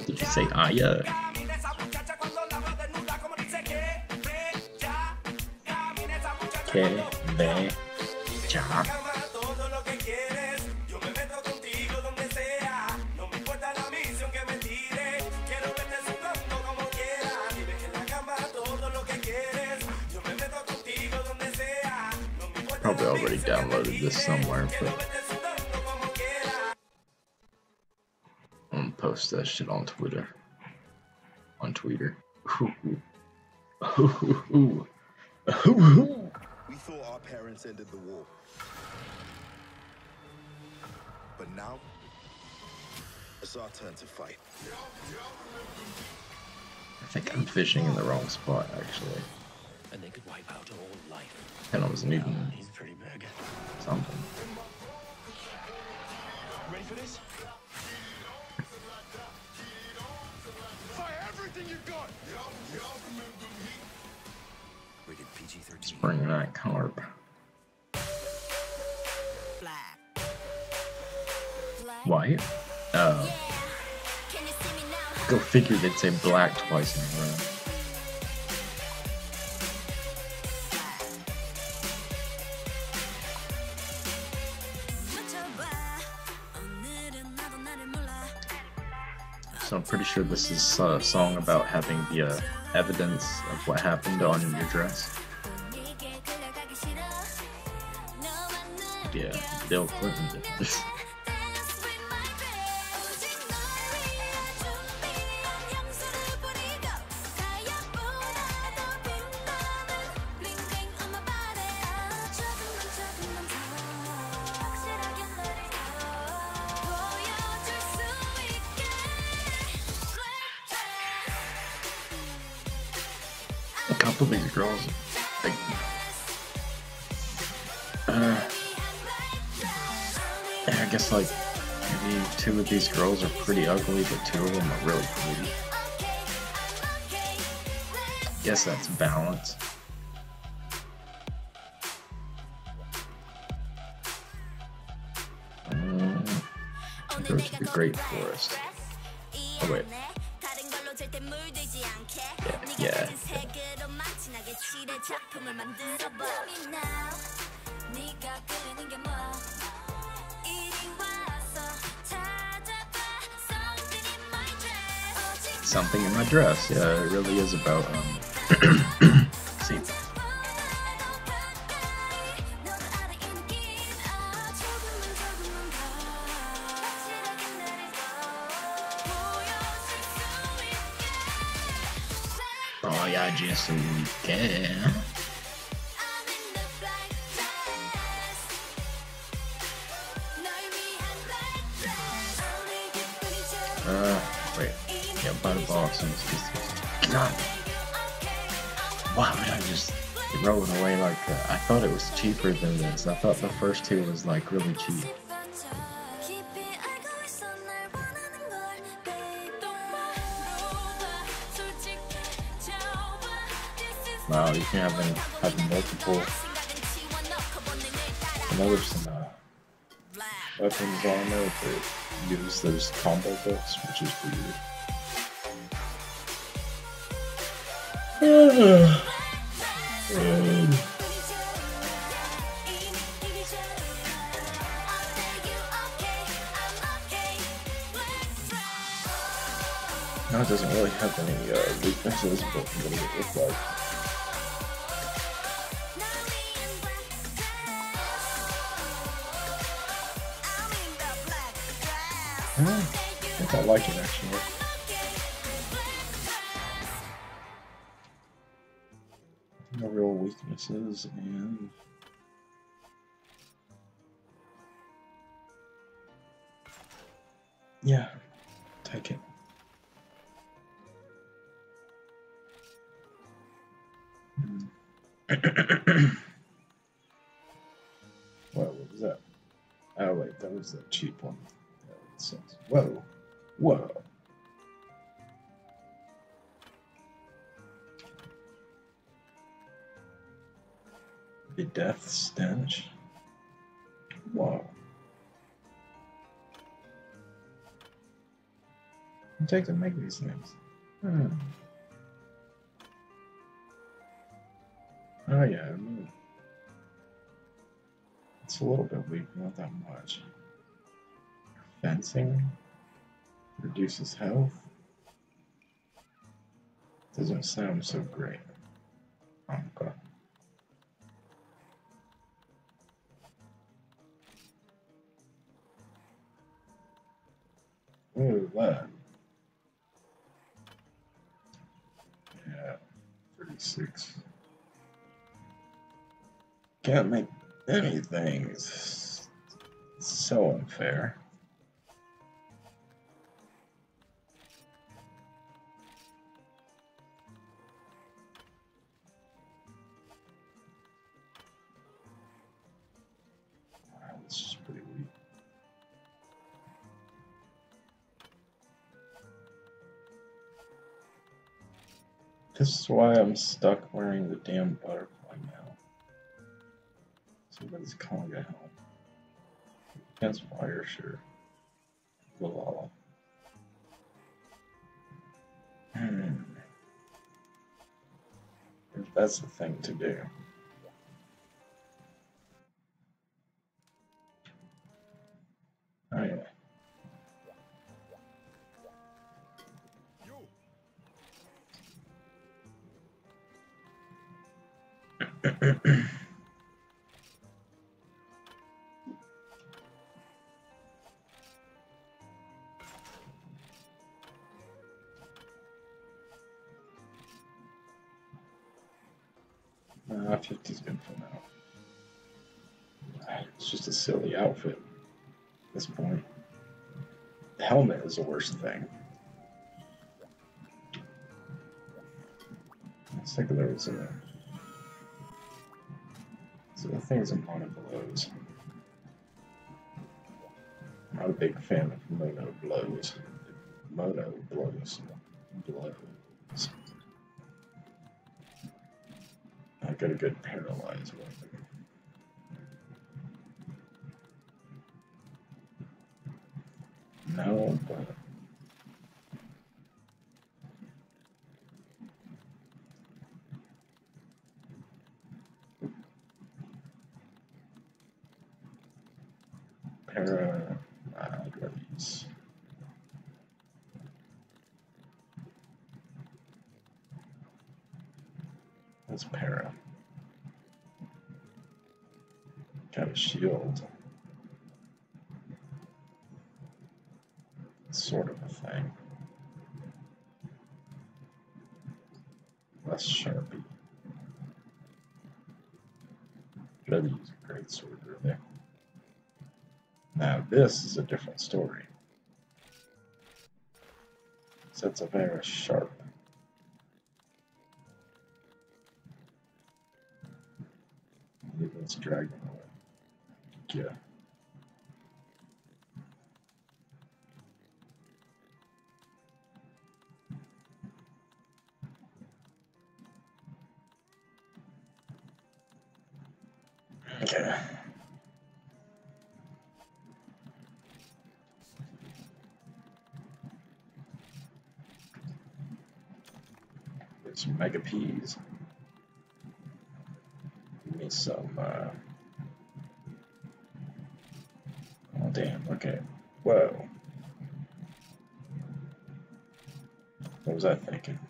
Did you say Aya? Que ve ya. Probably already downloaded this somewhere, but I'm gonna post that shit on Twitter. On Twitter. We thought our parents ended the war. But now, it's our turn to fight. I think I'm fishing in the wrong spot, actually. And they could wipe out all life. And I was needing something. Ready for this? Fire everything you got! Rated PG-13. Spring night carp. White? Go figure they'd say black twice in a row. So I'm pretty sure this is a song about having the evidence of what happened on your dress. Yeah, Bill Clinton did this. A couple of these girls, like, I guess like maybe two of these girls are pretty ugly, but two of them are really pretty. Guess that's balance. Go to the Great Forest. Oh wait. Yeah. Something in my dress. Yeah, it really is about see. Voyage sul weekend. Wait. Yeah, buy the box and God. Why would I just throw it away like that? I thought it was cheaper than this. I thought the first two was like really cheap. Wow, you can have multiple. I know there's some weapons on there that use those combo books, which is weird. No, it doesn't really have any weaknesses, but what does it look like? I think I like it actually. No real weaknesses, and yeah, take it. What was that? Oh wait, that was the cheap one. Whoa, whoa. The death stench. Whoa. It takes to make these things. Oh yeah, I mean, it's a little bit weak, not that much. Fencing reduces health. Doesn't sound so great. Okay. Ooh, that. Yeah, 36. Can't make anything. It's so unfair. It's just pretty weak. This is why I'm stuck wearing the damn butterfly now. Somebody's calling to help. Against fire, sure. Blah. If that's the thing to do. Oh yeah. Nah, 50's good for now. It's just a silly outfit at this point. The helmet is the worst thing. Let's think there was a... So the thing's in mono blows. I'm not a big fan of mono blows. Mono blows. Blows. I got a good paralyzed weapon. No, but para, release. That's para. Got a shield. Sort of a thing. Less Sharpie. Should use a great sword really. Now this is a different story. So it's a very sharp. Leave this dragon away. Yeah. Okay. Get some Mega Peas. Give me some, oh damn, okay. Whoa. What was I thinking? I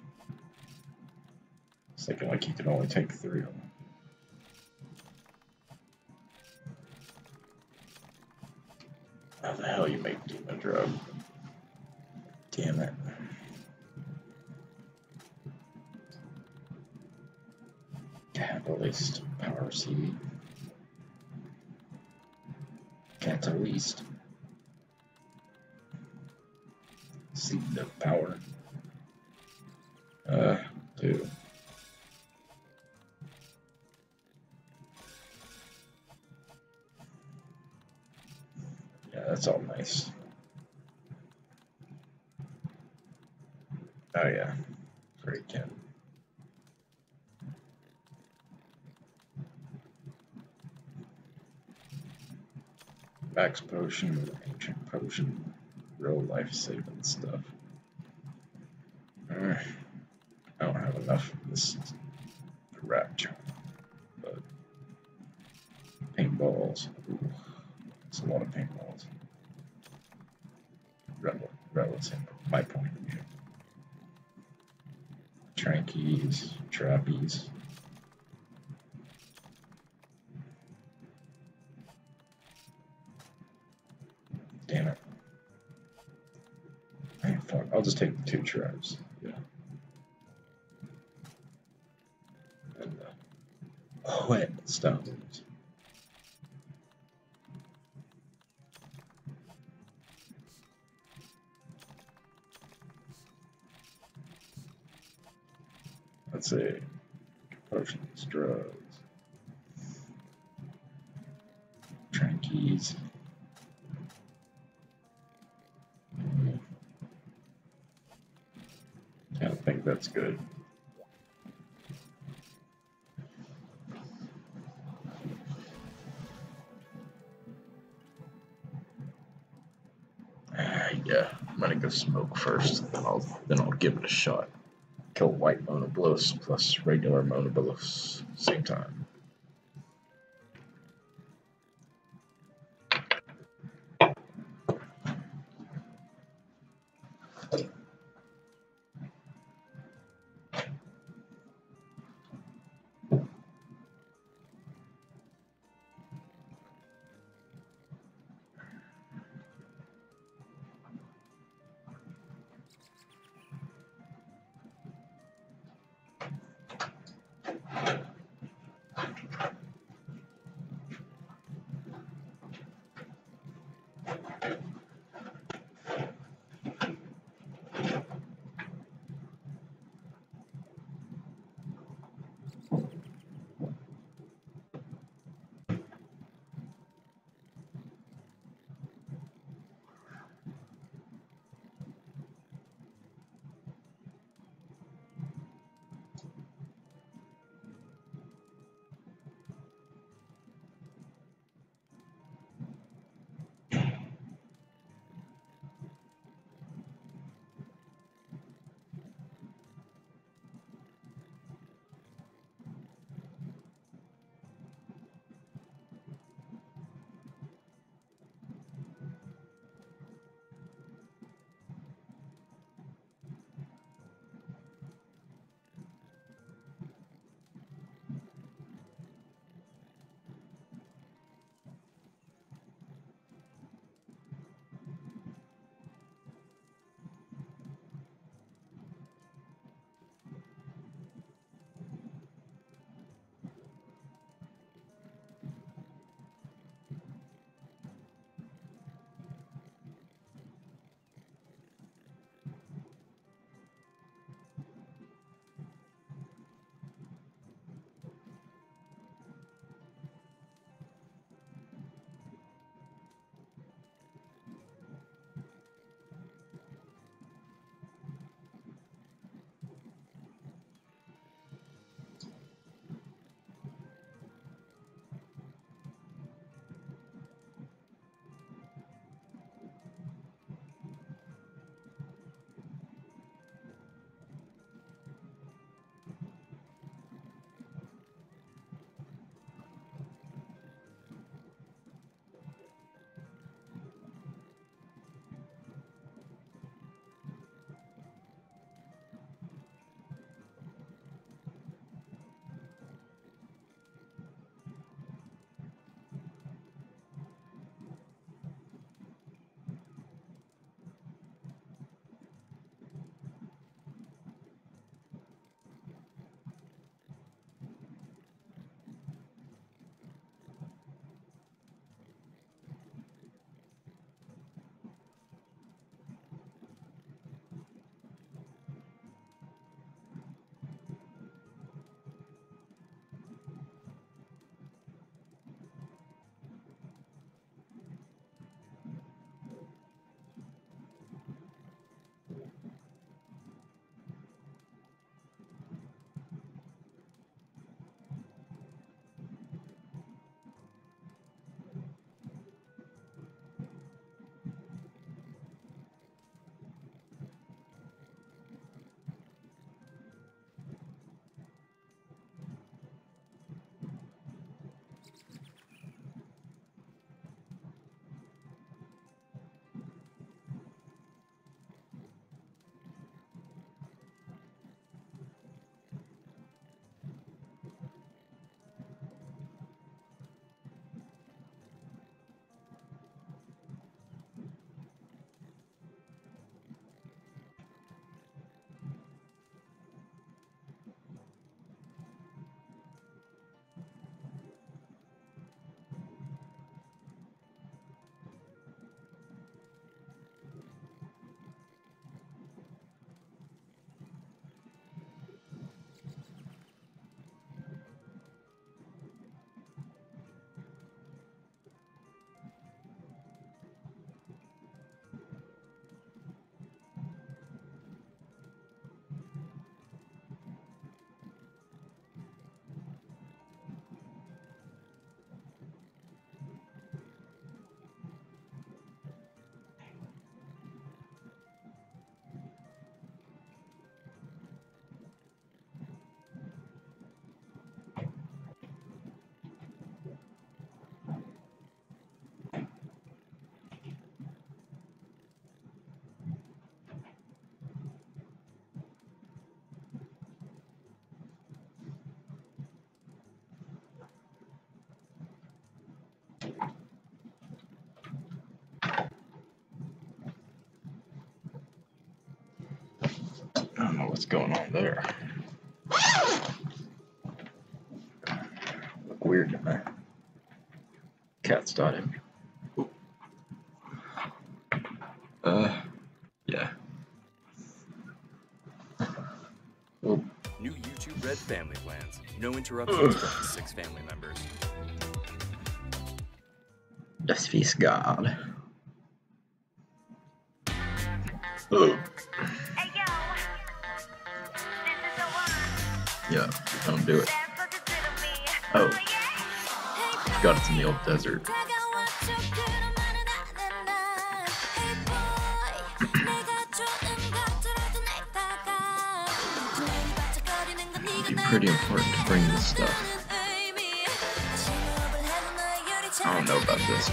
was thinking like you could only take 3 of them. How the hell you make demon drug? Damn it. Catalyst, power seed. Catalyst. Seed of power. 2. Yeah, that's all nice. Oh yeah, freaking. Max potion, ancient potion, real life saving stuff. I don't have enough of this crap, but paintballs. Ooh, it's a lot of paintballs. Relative, my point of view. Trankies, trappies. Damn it. Man, fuck. I'll just take the 2 traps. Yeah. And wet stones. Let's see. Potions, drugs. Trankies. I don't think that's good. Yeah, I'm gonna go smoke first, then I'll give it a shot. Kill white Monobolus plus regular Monobolus same time. I don't know what's going on there. Look weird to me. Cat's dotted. Yeah. Oh. New YouTube Red family plans. No interruptions from 6 family members. Das Feast God. Oh. Yeah, don't do it. Oh. Forgot it's in the old desert. It'd be pretty important to bring this stuff. I don't know about this,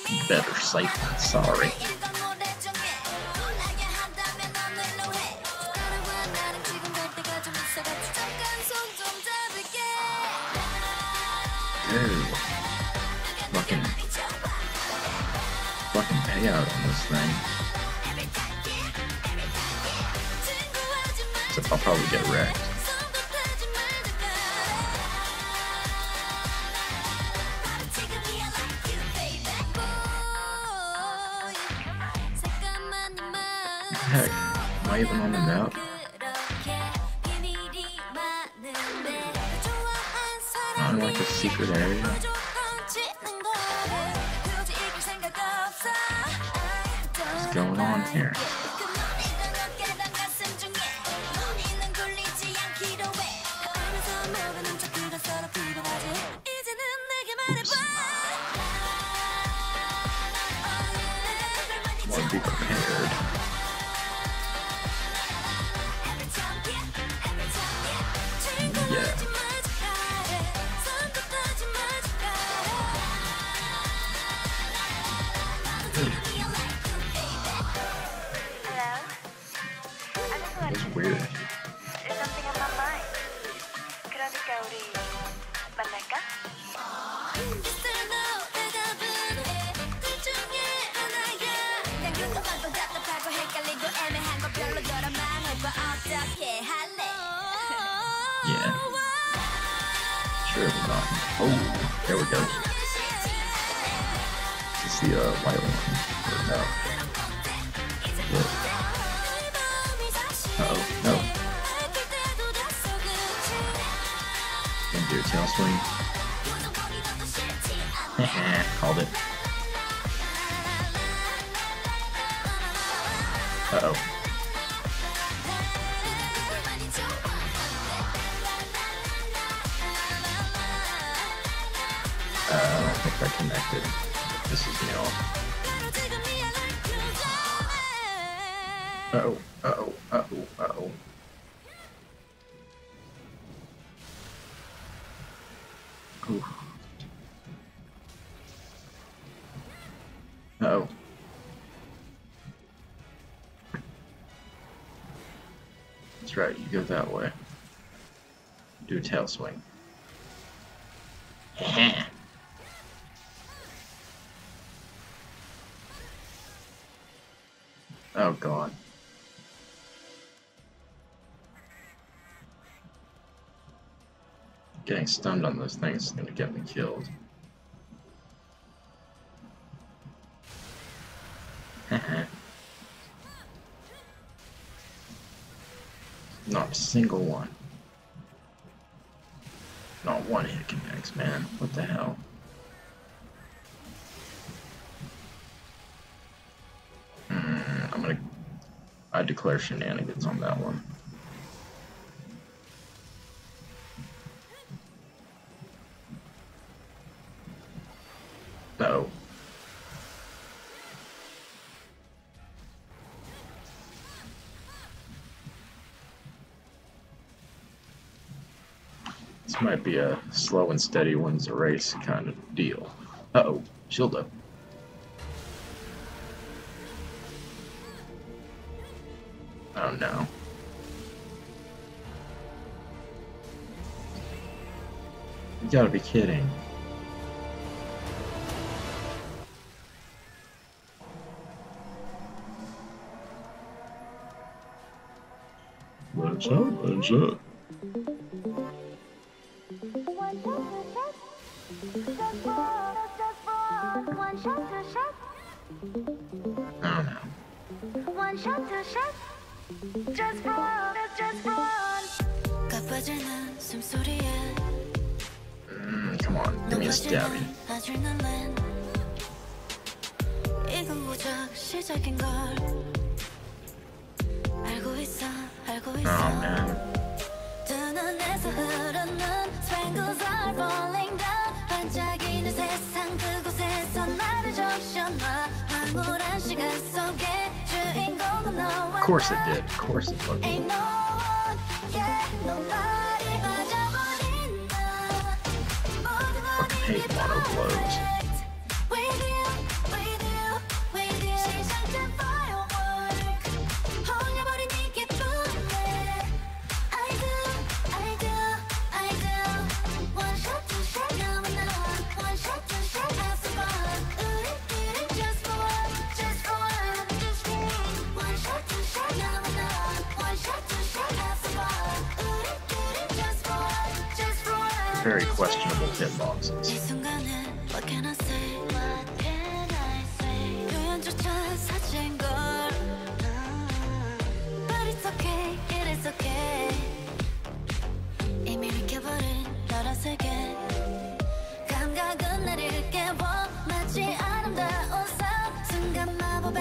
but better safe than sorry. Ooh. Fucking payout on this thing. Except I'll probably get wrecked. Heck, am I even on the map? I'm like a secret area. What's going on here? Oops. Want to be prepared. Yeah. It's weird. There's something on my mind. 그러니까 우리 만날까? Yeah. Sure, not. Oh, there we go. Is this the white one? Or no? Yeah. Uh-oh, no. Gonna do a tail swing. Called it. Uh-oh. I don't think I connected. This is me off. Uh-oh, uh-oh, uh-oh, uh-oh. Ooh. Uh-oh. That's right, you go that way. Do a tail swing. Oh god. Getting stunned on those things is gonna get me killed. Not a single one. Not one hit connects, man. What the hell? I declare shenanigans on that one. No. This might be a slow and steady wins the race kind of deal. Uh-oh, shield up. Oh no. You gotta be kidding. What's up? What's up? I don't know. One shot, two shots. Just for one, just for one. Come on, give me a stabby. Oh man. Of course it did. Of course it fucking did. Fucking hate mono blows. Very questionable hitboxes.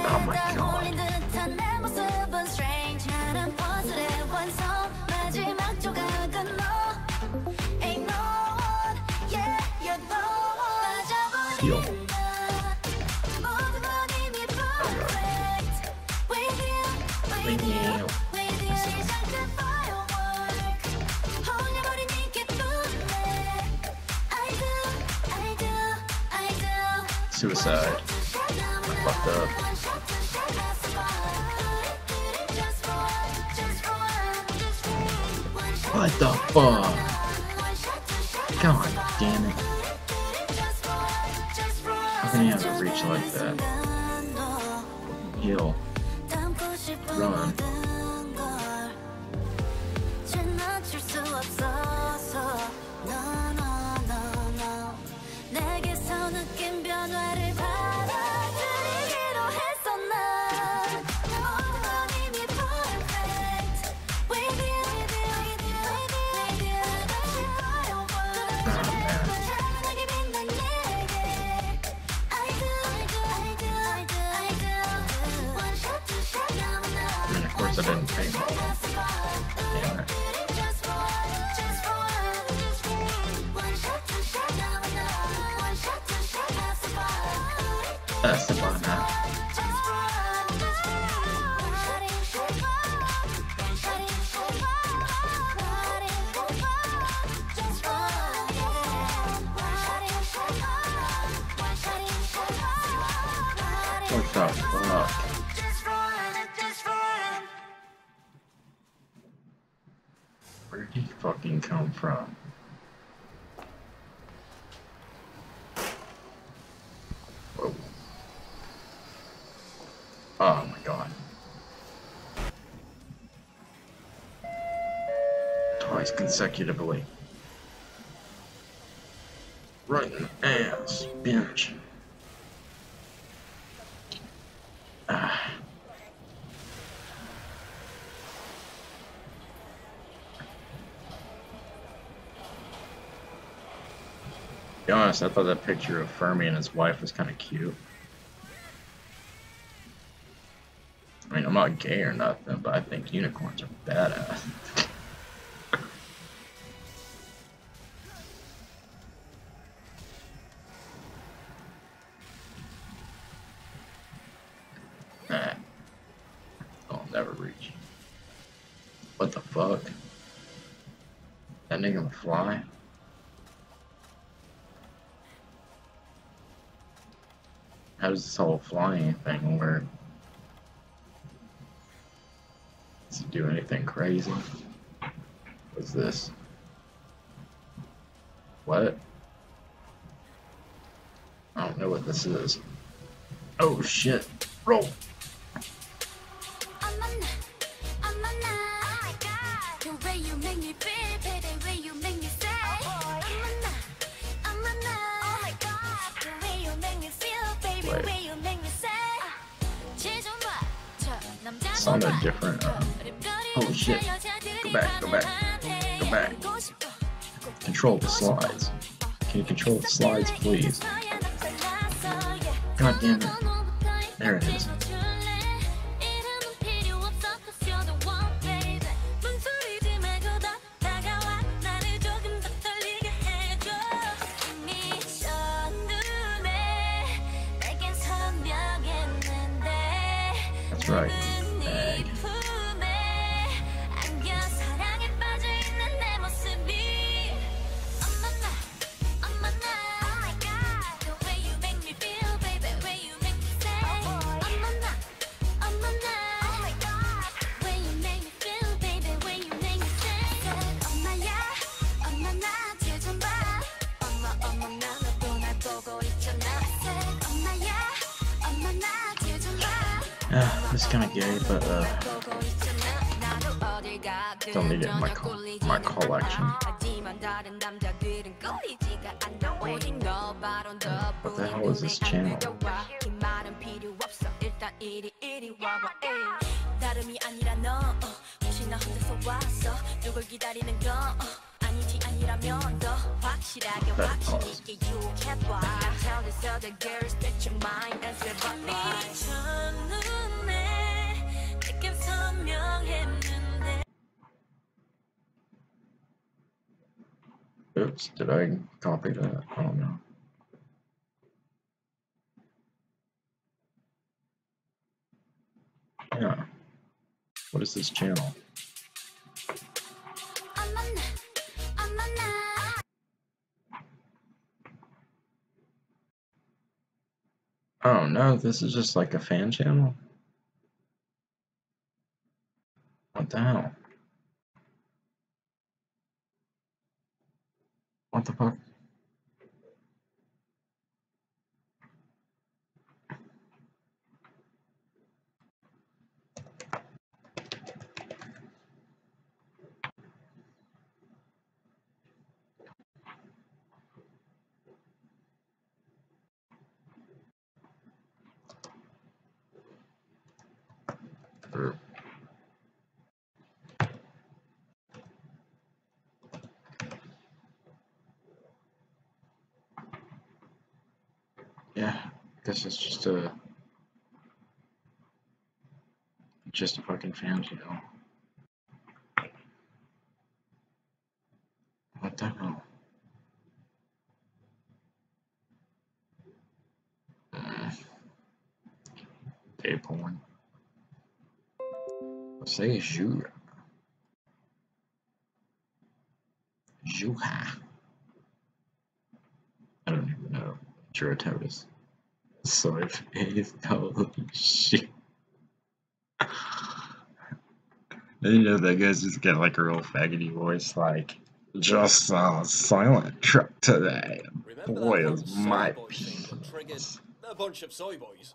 Oh my god. Heal. Suicide. I fucked up. What the fuck? God damn it. How can you have to reach like that? Heal. Run. I didn't pay more. Damn it. That's the fun now. What the fuck? Where did he fucking come from? Whoa. Oh my god. Twice consecutively. Right in the ass, bitch. Ah. To be honest, I thought that picture of Fermi and his wife was kind of cute. I mean, I'm not gay or nothing, but I think unicorns are badass. Nah. I'll never reach. What the fuck? That nigga can fly? How does this whole flying thing work? Does it do anything crazy? What's this? What? I don't know what this is. Oh shit! Roll! you make me feel, baby, way you make me say. I'm a oh my god, the way you make me feel, baby, way you make me say. Sounded different. Holy shit. Go back, go back, go back. Control the slides. Can you control the slides, please? God damn it. There it is. That's right. Bag. It's kind of gay, but still need it in my collection. What the hell is this channel? Oops, did I copy that? I don't know. Yeah. What is this channel? Oh no, this is just like a fan channel? What the hell? What the fuck? Yeah, I guess it's just a fucking fan channel. What the hell? Gay porn. Say Jura. Juha. I don't even know. Juratotus. Soy face. Holy shit. You know that guy's just got like a real faggoty voice, like, just saw a silent truck today. Boy, is my penis. A bunch of soy boys,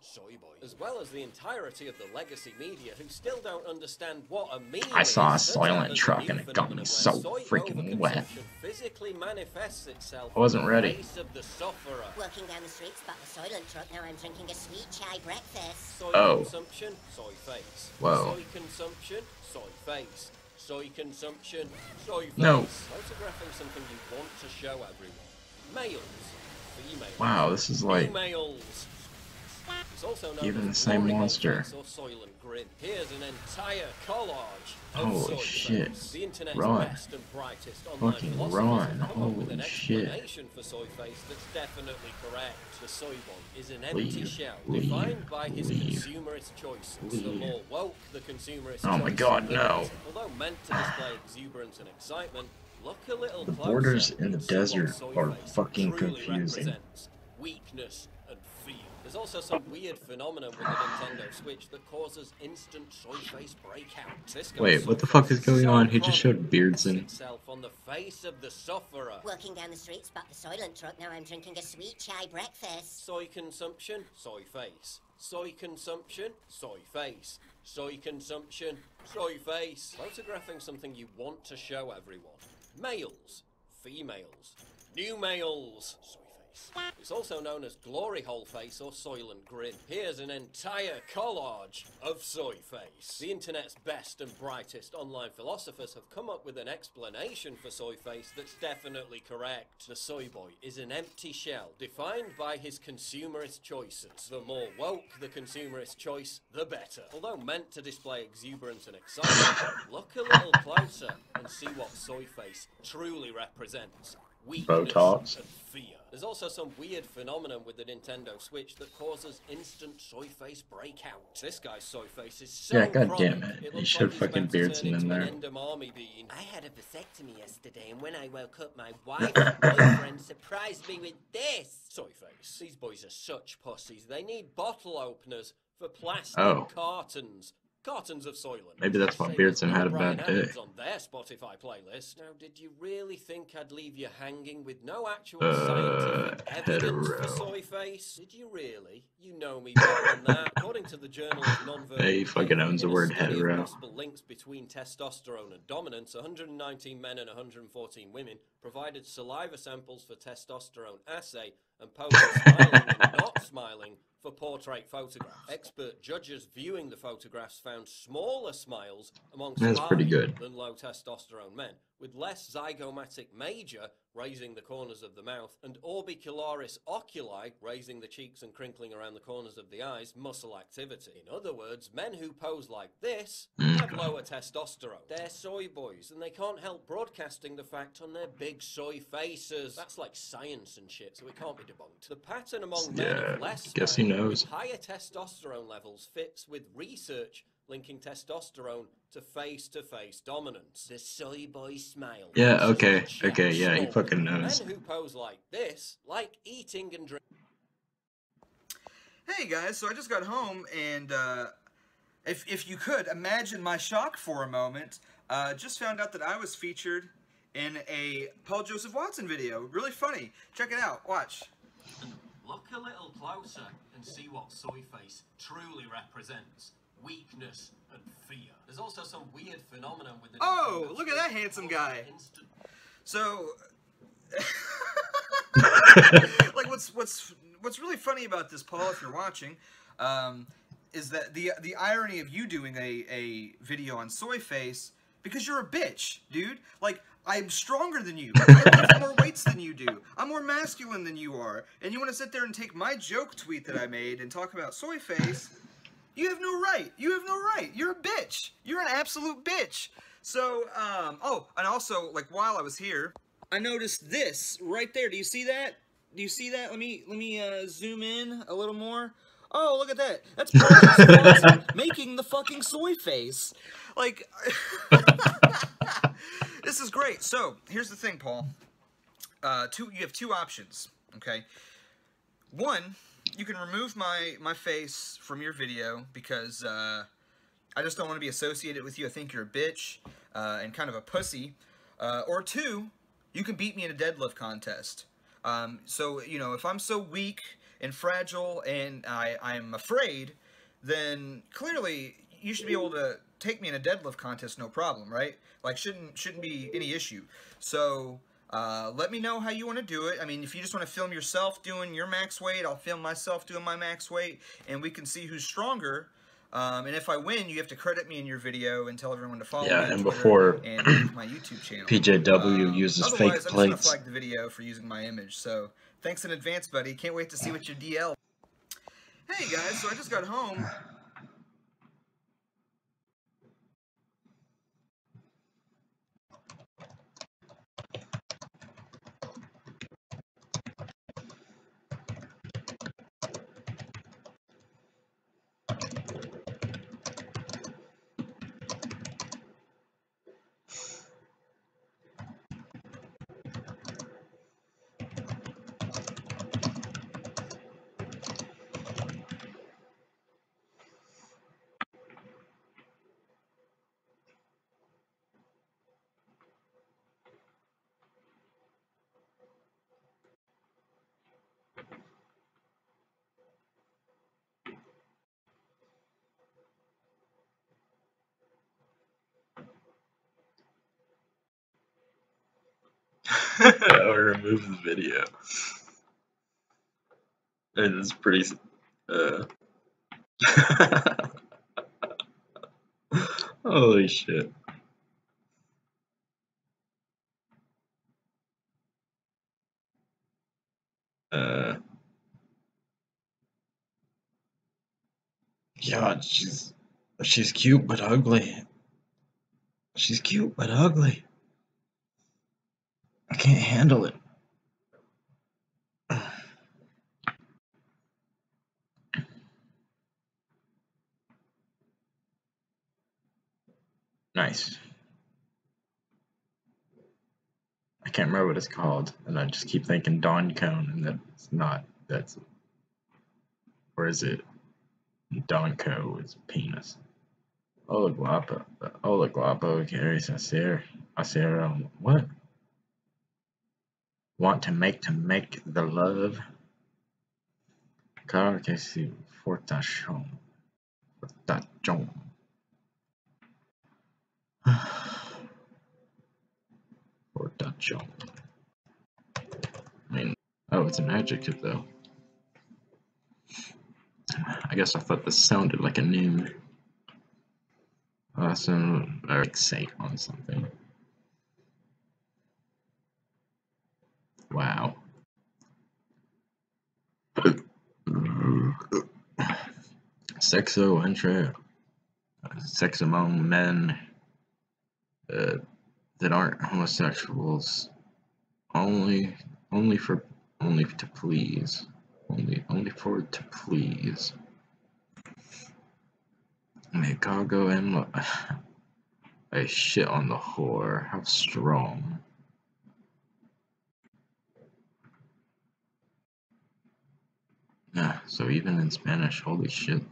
as well as the entirety of the legacy media who still don't understand what a meme I saw a silent truck and it got me so freaking wet. Physically manifests itself. I wasn't ready. Walking down the street, spot the silent truck. Now I'm drinking a sweet chai breakfast. Soy consumption, soy face. Whoa. Soy consumption, soy face. Soy consumption, soy face. No. Photographing something you want to show everyone. Males. Females. Wow, this is like females. even the same monster. Here's an entire collage. Holy shit. Run. Fucking run. Holy shit. For soy face that's definitely correct. The soy bomb is an empty shell defined by his consumerist choices. The more woke the consumerist Oh my god, no. Although meant to display exuberance and excitement, look a little The closer. borders in the desert are fucking confusing. Weakness and fear. There's also some weird phenomenon with the Nintendo Switch that causes instant soy face breakout. Wait, what the fuck is going on? He just showed Beardson. On the face of the sufferer. Walking down the street, spot the silent truck. Now I'm drinking a sweet chai breakfast. Soy consumption, soy face. Soy consumption, soy face. soy consumption, soy face. Photographing something you want to show everyone. Males, females, new males, soy face. It's also known as glory hole face or soylent grin. Here's an entire collage of soy face. The internet's best and brightest online philosophers have come up with an explanation for soy face that's definitely correct. The soy boy is an empty shell defined by his consumerist choices. The more woke the consumerist choice, the better. Although meant to display exuberance and excitement, look a little closer and see what soy face truly represents. Weakness Botox. and fear. There's also some weird phenomenon with the Nintendo Switch that causes instant soy face breakout. This guy's soy face is so Yeah, god damn chronic, it. looks You should like he's fucking about to Beardson turn in into there. an Endemami bean. I had a vasectomy yesterday, and when I woke up, my wife and boyfriend surprised me with this. Soy face. These boys are such pussies. They need bottle openers for plastic cartons. Cartons of Soylent. Maybe that's why Beardson had a bad day. On their Spotify playlist. Now, did you really think I'd leave you hanging with no actual scientific evidence for soy face? Did you really? You know me better than that. According to the Journal of Non-Verbal Yeah, he fucking owns the word hetero. Possible links between testosterone and dominance, 119 men and 114 women provided saliva samples for testosterone assay and posed smiling and not smiling for portrait photographs. Expert judges viewing the photographs found smaller smiles amongst That's high pretty good. than low testosterone men, with less zygomatic major raising the corners of the mouth and orbicularis oculi raising the cheeks and crinkling around the corners of the eyes muscle activity. In other words, men who pose like this have lower testosterone. They're soy boys and they can't help broadcasting the fact on their big soy faces. That's like science and shit, so it can't be debunked. The pattern among men of less guess he sperm knows. with higher testosterone levels fits with research linking testosterone to face-to-face dominance. The soy boy smile. Yeah, okay, yeah, he fucking knows. Men who pose like this like eating and drinking. Hey guys, so I just got home and if you could imagine my shock for a moment, just found out that I was featured in a Paul Joseph Watson video. Really funny. Check it out. Watch. Look a little closer and see what soy face truly represents. Weakness and fear. There's also some weird phenomenon with the Oh, look at that handsome guy. So like what's really funny about this, Paul, if you're watching, is that the irony of you doing a video on soy face, because you're a bitch, dude. Like, I'm stronger than you. I lift more weights than you do. I'm more masculine than you are. And you want to sit there and take my joke tweet that I made and talk about soy face? You have no right. You have no right. You're a bitch. You're an absolute bitch. So, oh, and also, like, while I was here, I noticed this right there. Do you see that? Do you see that? Let me zoom in a little more. Oh, look at that. That's Paul Watson making the fucking soy face. Like, this is great. So, here's the thing, Paul. You have two options, okay? One, you can remove my face from your video because I just don't want to be associated with you. I think you're a bitch and kind of a pussy. Or two, you can beat me in a deadlift contest. So, you know, if I'm so weak and fragile and I'm afraid, then clearly you should be able to take me in a deadlift contest, no problem, right? Like, shouldn't be any issue. So, let me know how you want to do it. I mean, if you just want to film yourself doing your max weight, I'll film myself doing my max weight, and we can see who's stronger. And if I win, you have to credit me in your video and tell everyone to follow me on and Twitter before and my YouTube channel. PJW uses fake Otherwise, I'm just gonna plates. flag the video for using my image. So, thanks in advance, buddy. Can't wait to see what your DL. Hey guys, so I just got home. remove the video. And it's pretty, holy shit. God, she's cute but ugly. She's cute but ugly. I can't handle it. Nice. I can't remember what it's called, and I just keep thinking Dawn Cone, and that's not. That's. Or is it Donko is penis? Hola guapo carries acero. What? Want to make the love? Claro que sí, fortachón. Fortachón. I mean, oh, it's an adjective though. I guess I thought this sounded like a noun. Awesome, or fixate on something. Wow. Sex among men that aren't homosexuals, only to please, only for it to please. Chicago and I shit on the whore. How strong. Yeah, so even in Spanish, holy shit.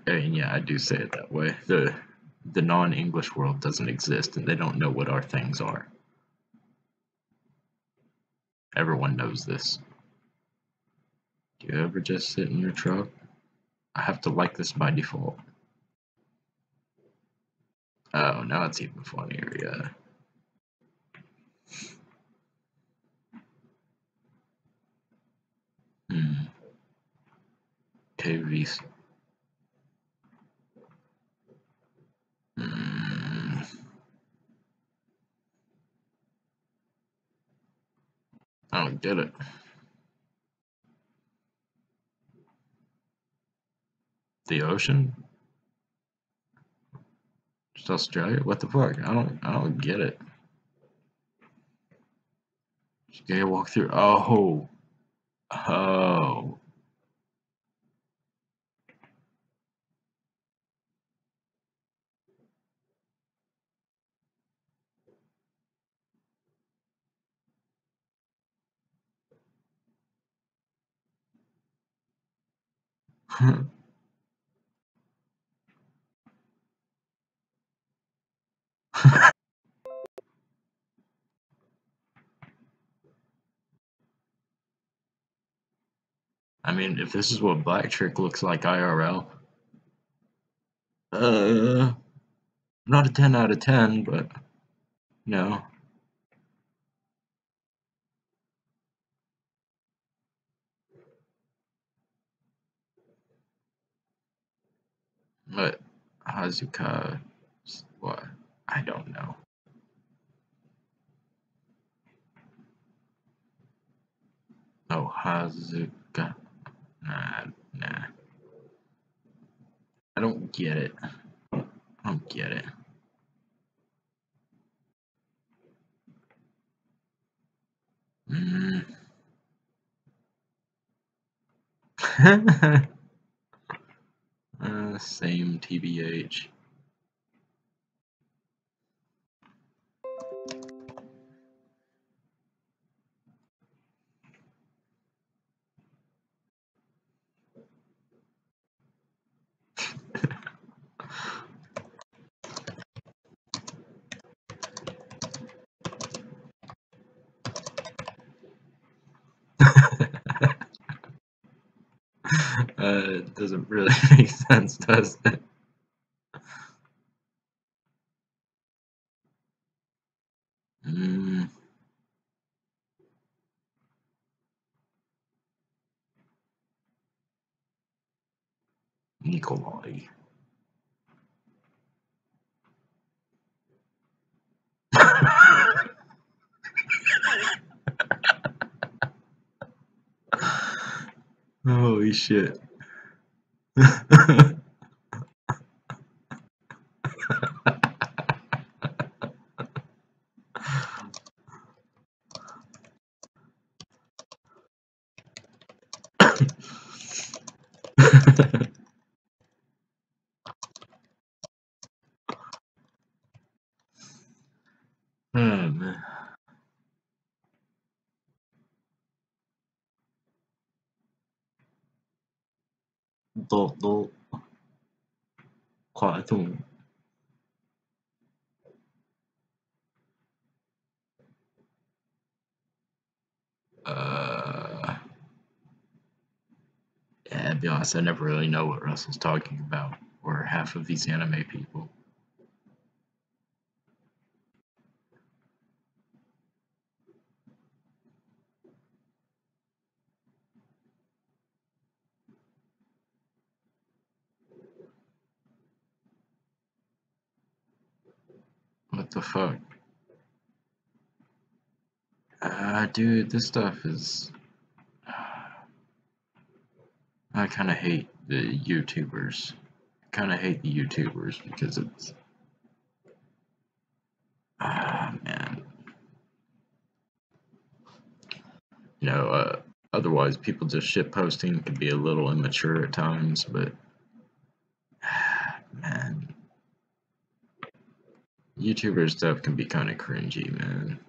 And yeah, I do say it that way. The non-English world doesn't exist, and they don't know what our things are. Everyone knows this. Do you ever just sit in your truck? I have to like this by default. Oh, now it's even funnier, yeah. KVs. I don't get it. The ocean? Just Australia? What the fuck? I don't get it. You gotta walk through. Oh. I mean, if this is what Black Trick looks like IRL, not a 10 out of 10, but no. But Hazuka, what? I don't know. Oh, Hazuka. Nah. I don't get it. I don't get it. Same TBH. It doesn't really make sense, does it? Nikolai. Holy shit. Man. 都快痛。Yeah, to be honest, I never really know what Russell's talking about, or half of these anime people. What the fuck? Dude, this stuff is... I kinda hate the YouTubers. Because it's... man. You know, otherwise people just shitposting can be a little immature at times, but... man. YouTuber stuff can be kinda cringy, man.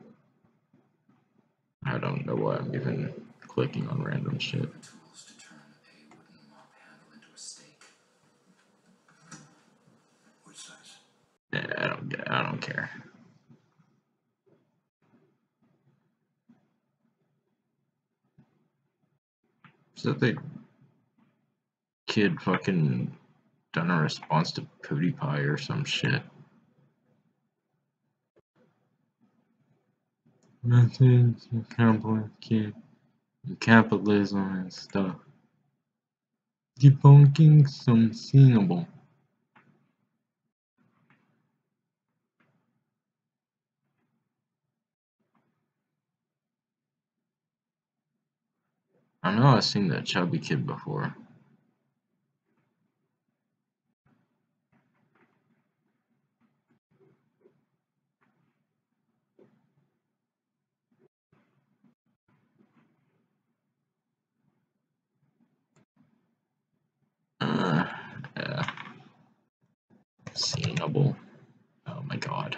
I don't know why I'm even clicking on random shit. Yeah, I don't care. Is that the kid fucking done a response to PewDiePie or some shit? Methods of capitalism and stuff. Debunking some scenable. I know I've seen that chubby kid before. Yeah. Scenable. Oh my god.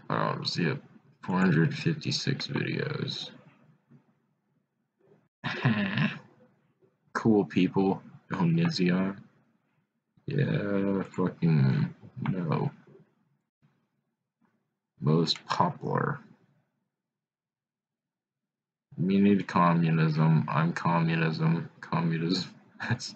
Oh, see it. 456 videos. Cool people. Oh, Nizion. Yeah, fucking no. Most popular. We need communism. I'm communism. Communism. That's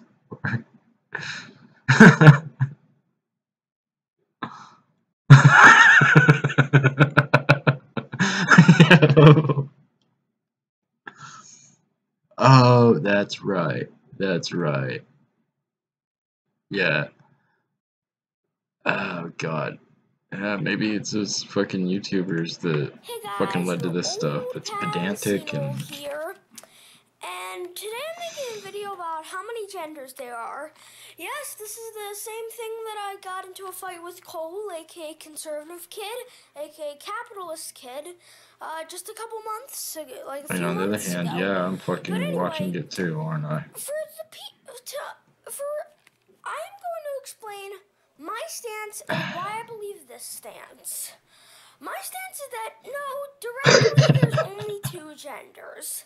Oh, that's right. That's right. Yeah. Oh, God. Yeah, maybe it's those fucking YouTubers that fucking led to this stuff. It's pedantic and... Here. And today I'm making a video about how many genders there are. Yes, this is the same thing that I got into a fight with Cole, aka Conservative Kid, aka Capitalist Kid, just a couple months ago, like a few months ago. On the other hand, yeah, I'm fucking watching it too, aren't I? I'm going to explain my stance and why I believe this stance. My stance is that, no, directly there's only two genders.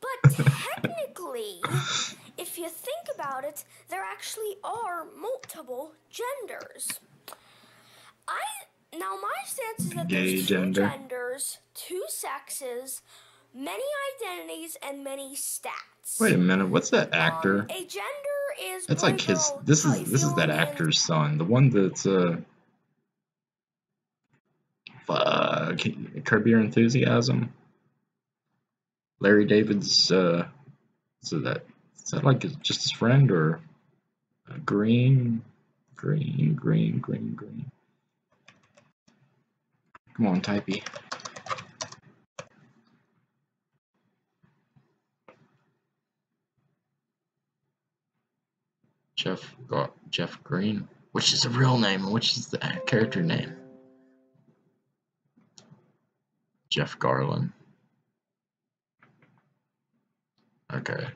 But technically, if you think about it, there actually are multiple genders. Now my stance is that there's two genders, two sexes, many identities, and many stats. Wait a minute, what's that actor? A gender is... That's like his... This is that actor's son. The one that's, Curb Your Enthusiasm? Larry David's, so that, is that like just his friend, or green? Come on, typey. Jeff Green. Which is the real name and which is the character name? Jeff Garlin. Okay.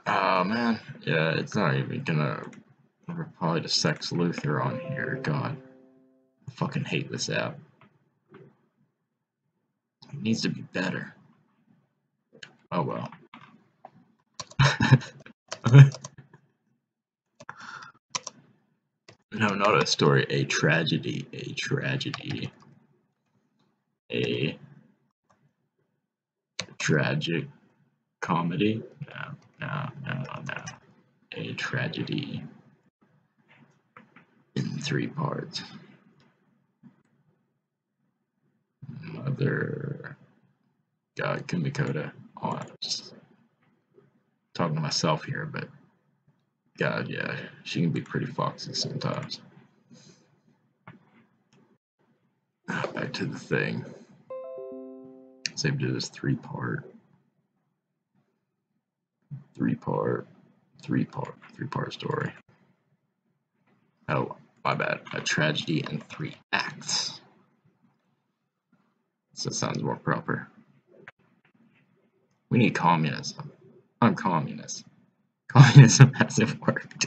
Oh man, yeah, it's not even gonna reply to Sex Luthor on here. God, I fucking hate this app. It needs to be better. Oh well. No, not a story. A tragedy. A tragedy. A tragic comedy. No. A tragedy in 3 parts. Mother. God, Kumikoda. Oh, I'm just talking to myself here, but God, yeah, she can be pretty foxy sometimes. Back to the thing. Saved it as 3-part. 3-part story. Oh, my bad. A tragedy in 3 acts. So it sounds more proper. We need communism. I'm communist. Communism hasn't worked.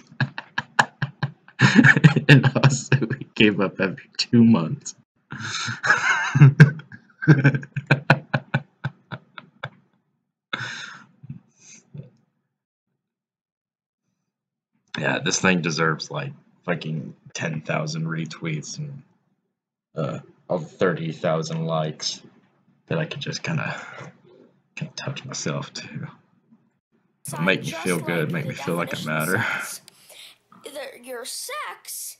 And also we gave up every 2 months. Yeah, this thing deserves like fucking 10,000 retweets and 30,000 likes that I could just kind of touch myself to. Make me feel good, make me feel like I matter. Your sex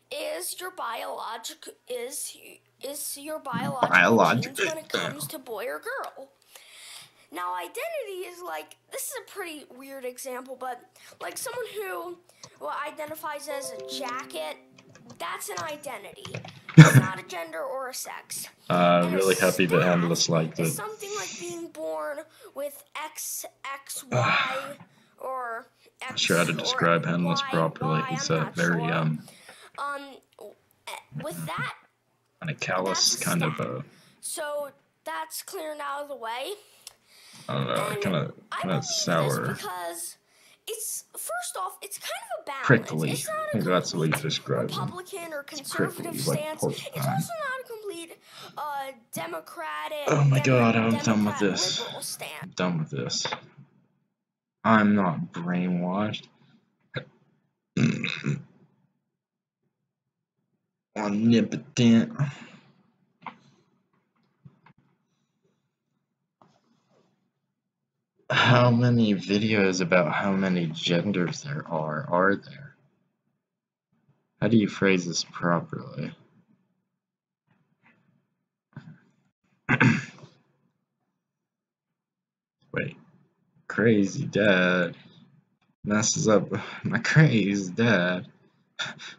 is your biological genes when it comes to boy or girl. Now, identity is like, this is a pretty weird example, but like someone who identifies as a jacket, that's an identity. It's not a gender or a sex. Really happy that Handless liked it. It's something like being born with XXY or X. I sure how to describe Handless properly. He's very with that kind of callous, kind of so that's cleared out of the way. I don't know, kind of sour. Because it's, first off, it's kind of a balance. Prickly. It's not I think that's the way you describe it. Republican or conservative stance. Like it's also not a complete Democratic. Oh my God, I'm done with this. I'm done with this. I'm not brainwashed. Omnipotent. How many videos about how many genders there are there? How do you phrase this properly? Wait. Crazy dad messes up my crazy dad.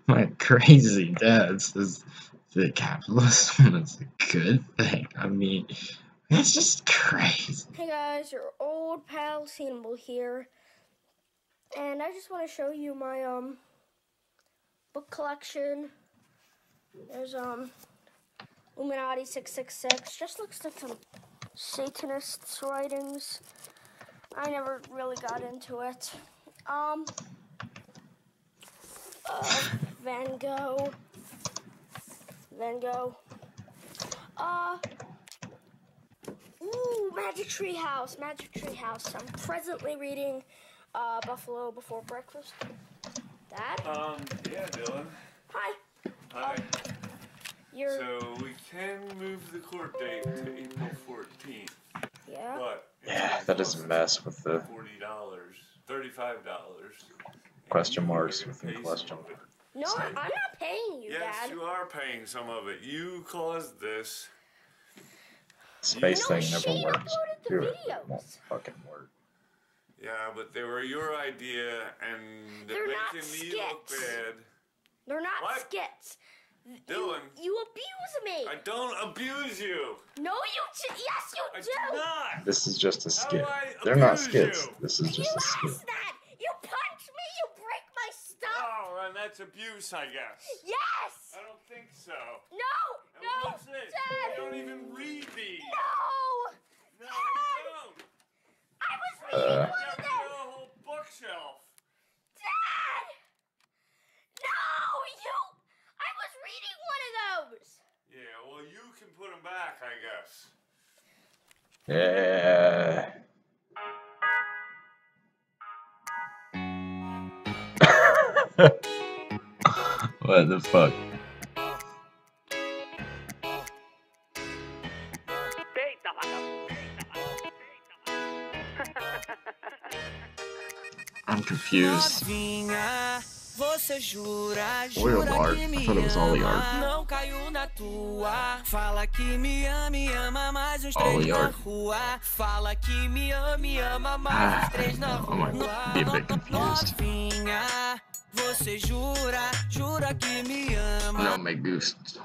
My crazy dad says that capitalism is a good thing. I mean, it's just crazy. Hey guys, your old pal Cinnable here, and I just want to show you my book collection. There's Illuminati 666. Just looks like some Satanists' writings. I never really got into it. Van Gogh. Ooh, Magic Tree House. I'm presently reading Buffalo Before Breakfast. Dad? Yeah, Dylan. Hi. Hi. So we can move the court date to April 14th. Yeah. But Yeah, that doesn't mess with the $40, $35. question marks within question. No, I'm not paying you, yes, Dad. you are paying some of it. You caused this. Space thing never Shane works. uploaded the Dude, it videos. won't fucking work. Yeah, but they were your idea, and They're not making me look skits. bad. They're not What? skits. Dylan. You abuse me. I don't abuse you. No, yes, you do. I do not. This is just a skit. How do I They're not abuse skits. you? This is just a skit. That. You punch me, you break my stuff. Oh, and that's abuse, I guess. Yes. I don't think so. No, And no, what's this? Dad. You don't even read these. No. No, Dad. you don't. I was reading one Get of rid them. of the whole bookshelf. Dad. No, I was reading one of those. Yeah, well, you can put them back, I guess. Yeah. What the fuck? I'm confused. Você jura, Oil jura art. que I me thought it was Ollie ama, art. não caiu na tua. Fala que me ama mais uns três Ollie na art. rua. Fala que me ama mais uns três na I rua. might be a bit confused. Novinha, você jura, jura que me ama. No me gusta.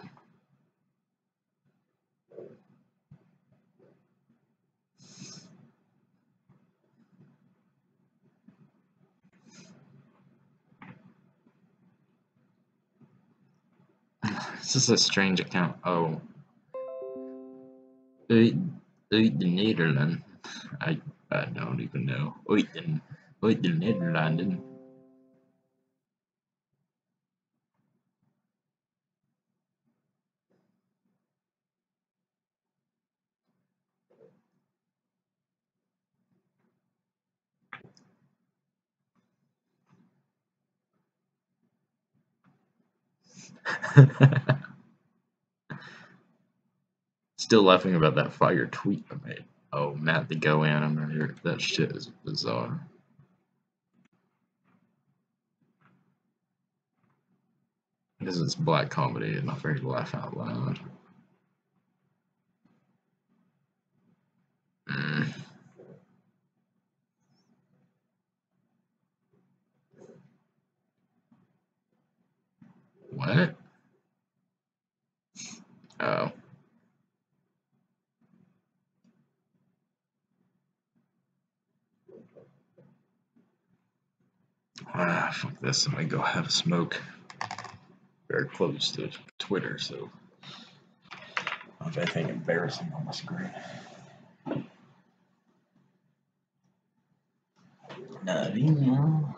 This is a strange account. Oh. Uit de Nederland. I don't even know. Uit de Nederlanden. Still laughing about that fire tweet I made. Oh, Matt the Go Animator. That shit is bizarre. Because it's black comedy and not very laugh out loud. What? Oh. Ah, fuck this. I'm gonna go have a smoke. Very close to Twitter, so I'll have anything embarrassing on my screen. Narinho.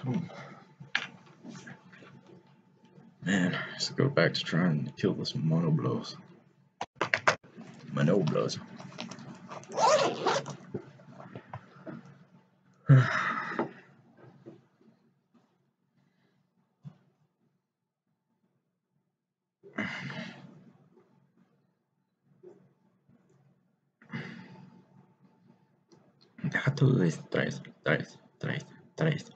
Man, let's go back to trying to kill this monoblos. Monoblos. Deja tú de tres.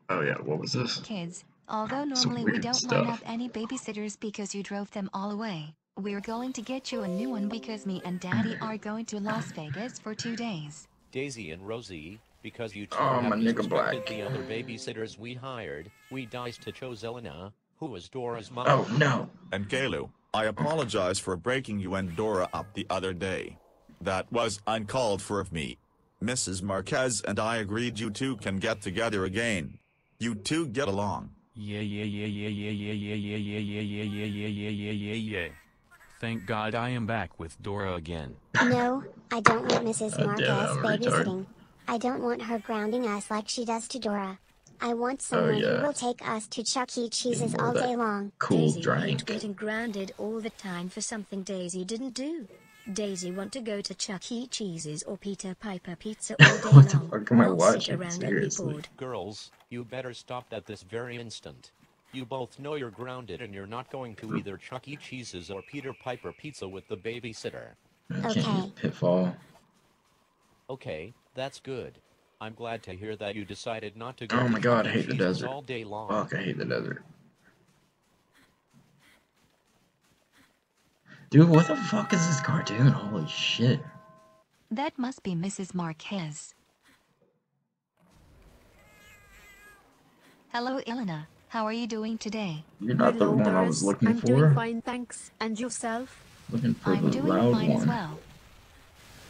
Oh yeah, what was this? Kids, although normally we don't line up any babysitters because you drove them all away, we're going to get you a new one because me and Daddy are going to Las Vegas for 2 days. Daisy and Rosie, because you two my have nigga disrespected Black. the other babysitters we hired, we diced to chose Elena, who was Dora's mom. Oh no. And Kalu, I apologize for breaking you and Dora up the other day. That was uncalled for of me. Mrs. Marquez and I agreed you two can get together again. You two get along. Yeah. Thank God I am back with Dora again. No, I don't want Mrs. damn, Marquez I'm a retard. babysitting. I don't want her grounding us like she does to Dora. I want someone yeah. who will take us to Chuck E. Cheese's More all that day long. cool Daisy drink. ain't getting grounded all the time for something Daisy didn't do. Daisy want to go to Chuck E. Cheese's or Peter Piper Pizza all day What the long. fuck am I not watching? sit around and be Seriously. bored. Girls, you better stop at this very instant. You both know you're grounded and you're not going to either Chuck E. Cheese's or Peter Piper Pizza with the babysitter. Okay. Pitfall. Okay, that's good. I'm glad to hear that you decided not to go Oh to my god, I Chuck E. hate the Cheese's desert. all day long. Fuck, I hate the desert. Dude, what the fuck is this cartoon? Holy shit. That must be Mrs. Marquez. Hello, Elena. How are you doing today? You're not the one I was looking I'm for. doing fine, thanks. And yourself? Looking for I'm the doing loud fine as one. well.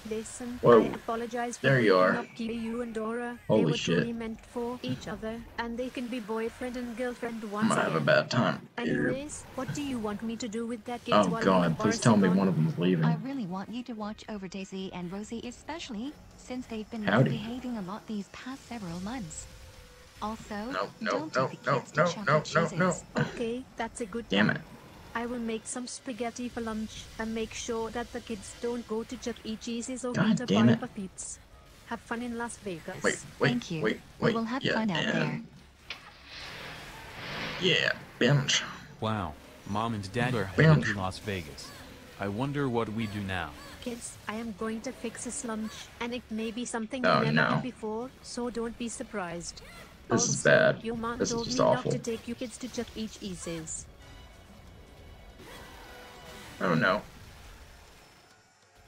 Listen, Whoa. I apologize for There you breaking are. up you and Dora. Holy they were shit. truly meant for each other, and they can be boyfriend and girlfriend I'm once gonna have a again. bad time. Anyways, what do you want me to do with that kid Oh while god, please tell me one of them's leaving. I really want you to watch over Daisy and Rosie especially, since they've been Howdy. misbehaving a lot these past several months. Also, No, don't take the kids to Chuck E. Cheese's. Okay, that's a good Damn plan. it. I will make some spaghetti for lunch and make sure that the kids don't go to Chuck E. Cheese's or God Peter damn it. Piper Pizza. Have fun in Las Vegas. Wait, Thank you. wait. We will have yeah, fun out there. and- Yeah, binge. Wow, Mom and Dad are Bam. headed to Las Vegas. I wonder what we do now. Kids, I am going to fix this lunch, and it may be something Oh, you never no. did before, so don't be surprised. This is Also, bad. Your mom This is told just me awful. not to take you kids to Chuck E. Cheese's. Oh no.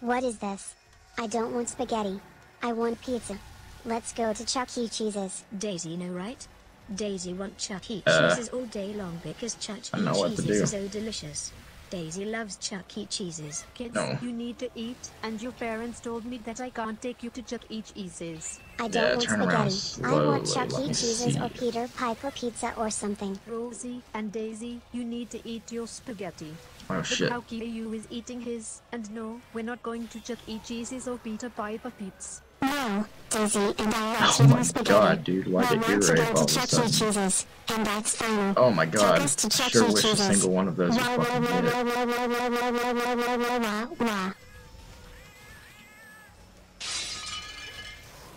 What is this? I don't want spaghetti. I want pizza. Let's go to Chuck E. Cheese's. Daisy, no right? Daisy want Chuck E. Uh, Cheese's all day long because Chuck I E. know what to Cheese's do. is so delicious. Daisy loves Chuck E. Cheese's. Kids, No. you need to eat, and your parents told me that I can't take you to Chuck E. Cheese's. I don't want turn around spaghetti. I want slowly, Chuck let E. me Cheese's see. or Peter Piper Pizza or something. Rosie and Daisy, you need to eat your spaghetti. Oh, Look shit. how Caillou is eating his, and no, we're not going to Chuck E. Cheese's or Peter Piper Pizza. No, Daisy and I Oh actually my want spaghetti. god, dude, why We did want you to rape go all to of a Chuck E. sudden? Cheese's, and that's final. Oh my god, Take us to Chuck sure E. wish a Cheese's. single one of those was Wah, wah, fucking wah, did it. wah, wah, wah, wah, wah, wah, wah, wah, wah, wah, wah.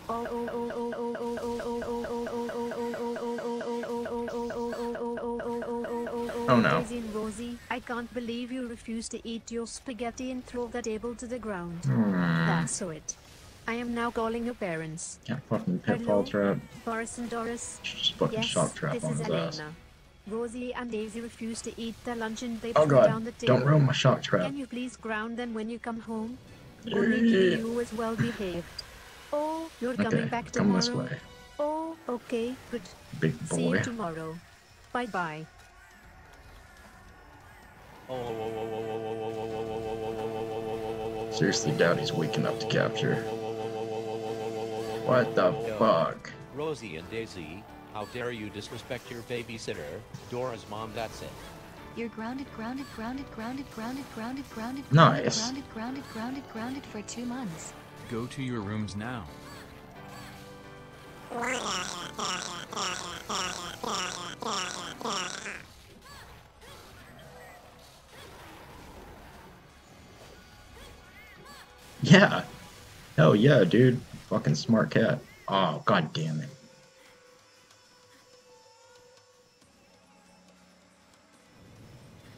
Oh, oh, oh, oh, oh, oh, oh, oh, oh, oh, oh, oh, oh, Oh, no. Daisy and Rosie, I can't believe you refused to eat your spaghetti and throw that table to the ground. That's it. I am now calling your parents. Can't fucking pitfall trap. Boris and Doris. Just fucking Yes, shock trap this on is his Elena. ass. Rosie and Daisy refused to eat their lunch and they Oh threw god, down the table. don't ruin my shock trap. Can you please ground them when you come home? Only you is well behaved. Oh, you're coming Okay, back come tomorrow? this way. Oh, okay, good. Big See you boy. tomorrow. Bye-bye. Seriously doubt he's weak enough to capture. What the fuck? Rosie and Daisy, how dare you disrespect your babysitter, Dora's mom, that's it. You're grounded, grounded, grounded, grounded, grounded, grounded, grounded, Nice. grounded, grounded, grounded, grounded for 2 months. Go to your rooms now. Yeah. Hell yeah, dude. Fucking smart cat. Oh, god damn it.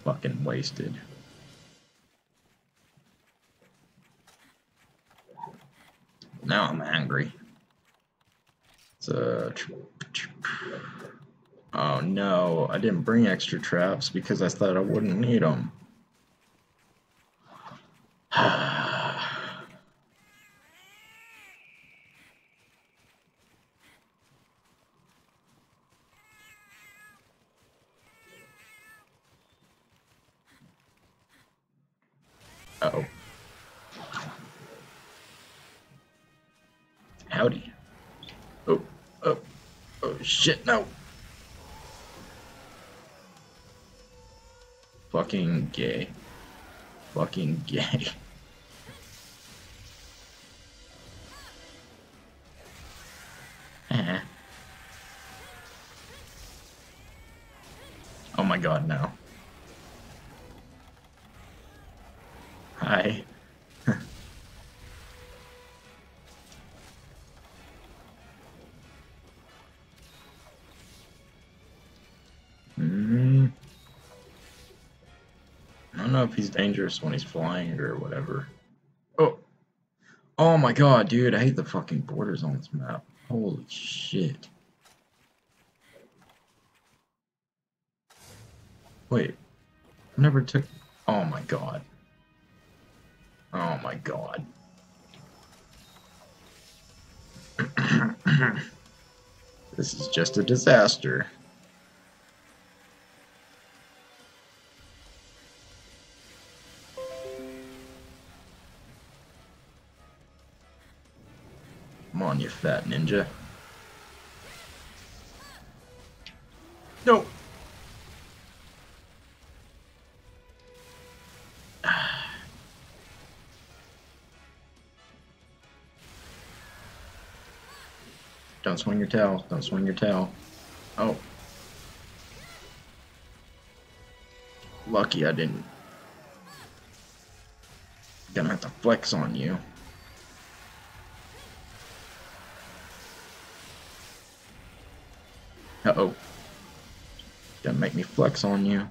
Fucking wasted. Now I'm angry. Oh no, I didn't bring extra traps because I thought I wouldn't need them. Uh-oh. Howdy. Oh, oh, oh shit, no. Fucking gay. Fucking gay. Oh my god, no. Hi. I don't know if he's dangerous when he's flying or whatever. Oh. Oh my god, dude, I hate the fucking borders on this map. Holy shit. Wait. I never took... Oh my god. Oh my god. This is just a disaster. Come on, you fat ninja. No. Don't swing your tail. Don't swing your tail. Oh. Lucky I didn't. Gonna have to flex on you. Uh-oh. Gonna make me flex on you.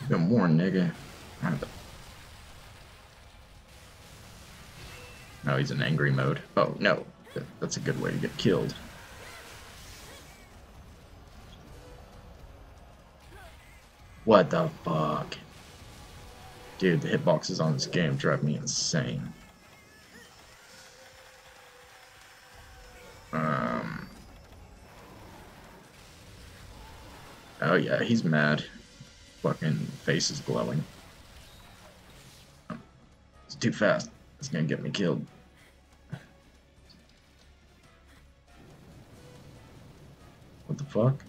Good morning, nigga. No, he's in angry mode. Oh, no. That's a good way to get killed. What the fuck? Dude, the hitboxes on this game drive me insane. Oh yeah, he's mad. Fucking face is glowing. It's too fast. It's gonna get me killed. What the fuck?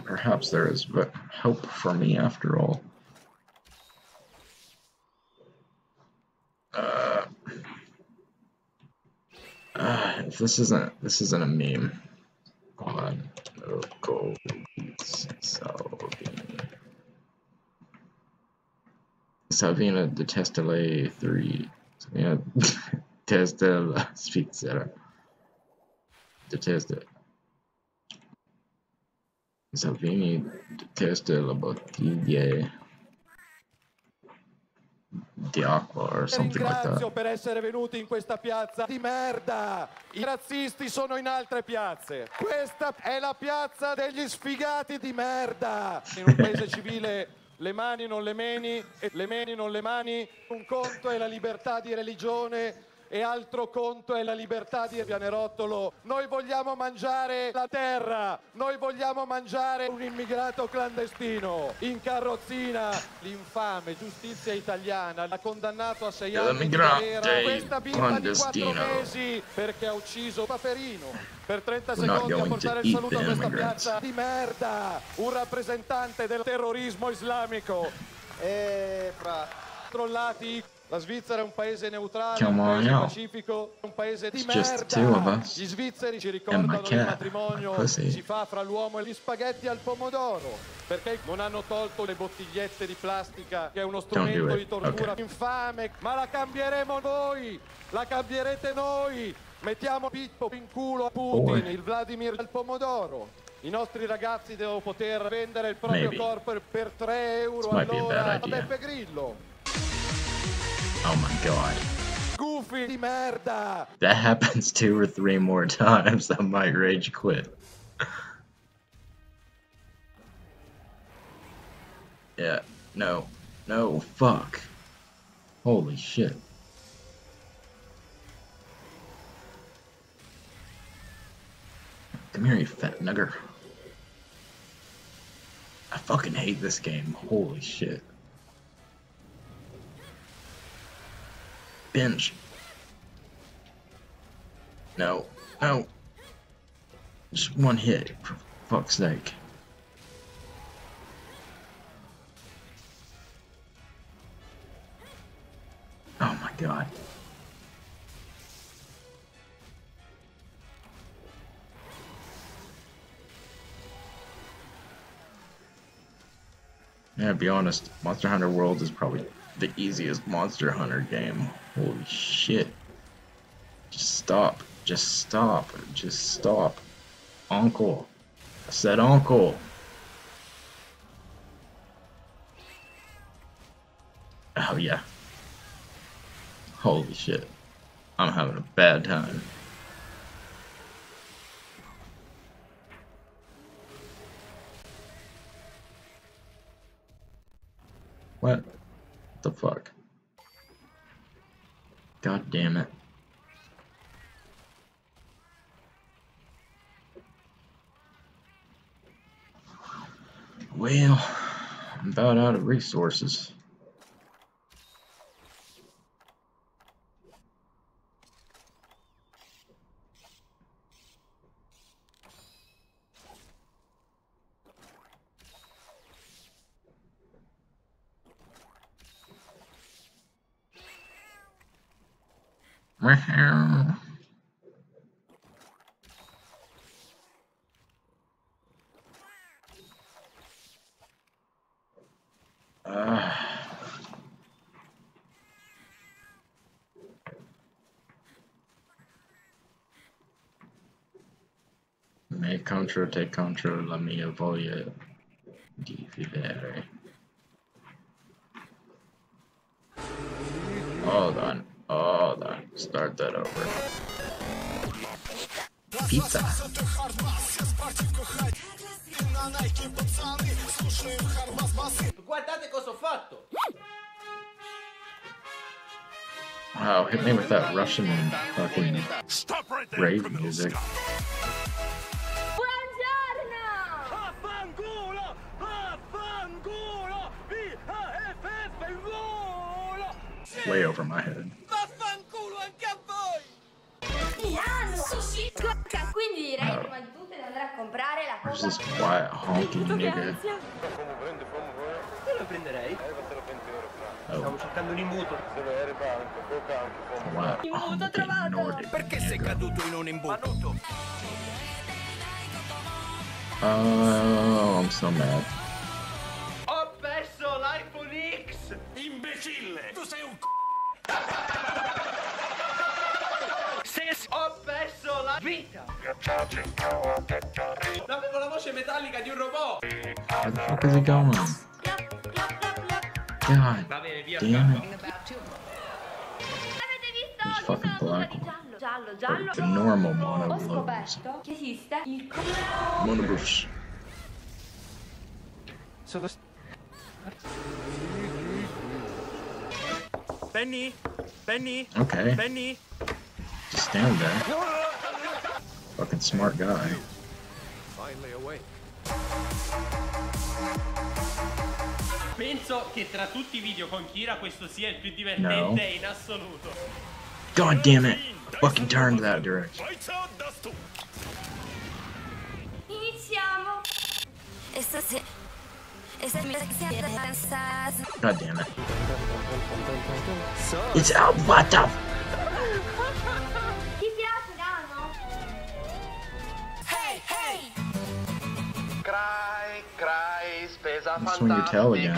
Perhaps there is hope for me after all. If this isn't a meme. On no cold solving. Salvina de Testele 3. Salvina Testele Svizzera. Detesta. Salvini detesta la bottiglia di acqua or something like that. Ringrazio per essere venuti in questa piazza di merda. I razzisti sono in altre piazze. Questa è la piazza degli sfigati di merda. In un paese civile le mani non le meni e le meni non le mani. Un conto è la libertà di religione e altro conto è la libertà di Pianerottolo. Noi vogliamo mangiare la terra, noi vogliamo mangiare un immigrato clandestino in carrozzina. L'infame giustizia italiana l'ha condannato a 6 anni di galera questa bimba di 4 mesi perché ha ucciso Paperino. Per 30 secondi a portare il saluto a questa piazza di merda, un rappresentante del terrorismo islamico. E fra trollati. La Svizzera è un paese neutrale, un paese pacifico, un paese di merda. Gli svizzeri ci ricordano che il matrimonio si fa fra l'uomo e gli spaghetti al pomodoro, perché non hanno tolto le bottigliette di plastica, che è uno strumento di tortura infame. Ma la cambieremo noi, la cambierete noi. Mettiamo Pippo in culo a Putin, il Vladimir al pomodoro. I nostri ragazzi devono poter vendere il proprio corpo per 3 euro all'ora a Beppe Grillo. Oh my god. Goofy di merda. That happens 2 or 3 more times, I might rage quit. Yeah, no, fuck. Holy shit. Come here, you fat nugger. I fucking hate this game, holy shit. Binge. No. Just one hit, for fuck's sake. Oh my god. Yeah, to be honest, Monster Hunter World is probably the easiest Monster Hunter game. Holy shit. Just stop. Uncle. I said uncle. Oh yeah. Holy shit. I'm having a bad time. What the fuck? God damn it. Well, I'm about out of resources. Make contro, take contro, la mia voglia di vivere. Hold on. Start that over. Pizza. Guardate cosa ho fatto. Wow, hit me with that Russian fucking rave music. Way over my head. Vaffanculo anche a voi! Quindi direi prima di tutto di andare a comprare la Where's this quiet honking nigga? Io lo prenderei. Stavo cercando un imbuto. Quiet honking Nordic Perché sei caduto in un imbuto? Oh, I'm so mad. Ho perso l'iPhone X! Imbecille! imbecille! Tu sei un Ho perso la vita! Avevo la voce metallica di un robot! Where the fuck is he going? God Va bene, via. damn it. He's fucking black. Or the normal monoblues. Monoblues. Benny! Benny! Okay. Benny! Just stand there. Fucking smart guy. Finally awake. Penso che tra tutti i video con Kira questo sia il più divertente in assoluto. God damn it. Fucking turn that direction. Iniziamo. God damn it. It's out. What the? Ti piace, Dano? Hey, hey! Cry, spesa Swing your tail again.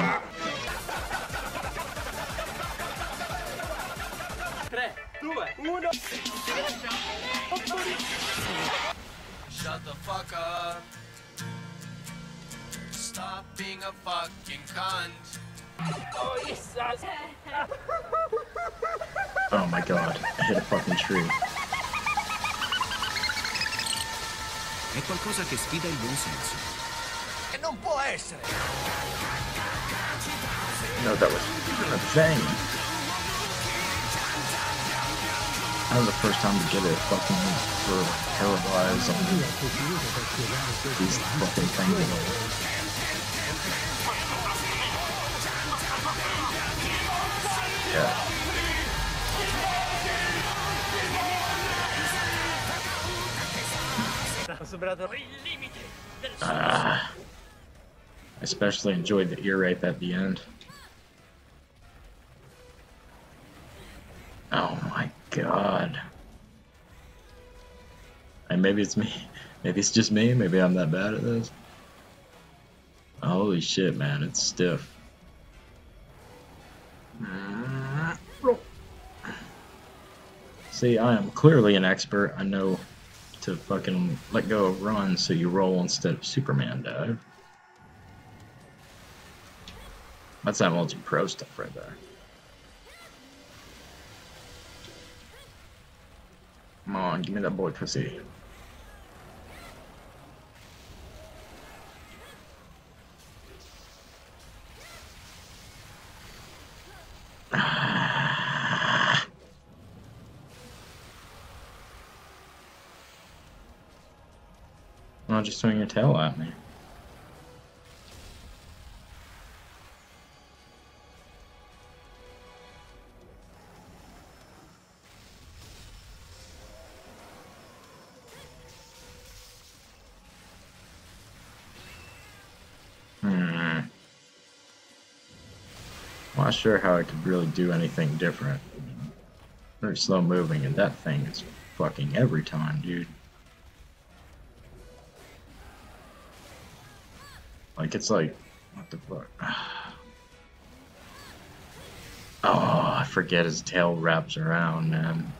3, 2, 1. Shut the fuck up. Stop being a fucking cunt. Oh, Jesus. Oh my god. I hit a fucking tree. È qualcosa che sfida il buon senso. E non può essere. No, that was a thing. That was the first time to get it fucking paralyzed on these fucking things. Yeah. I especially enjoyed the ear rape at the end. Oh my god. And maybe it's me. Maybe it's just me. Maybe I'm that bad at this. Holy shit, man. It's stiff. See, I am clearly an expert. I know to fucking let go of run so you roll instead of Superman dive. That's that multi-pro stuff right there. Come on, give me that boy pussy. Why don't you swing your tail at me? Not sure how I could really do anything different. Very slow moving, and that thing is fucking every time, dude. Like, it's like, what the fuck? Oh, I forget his tail wraps around, man.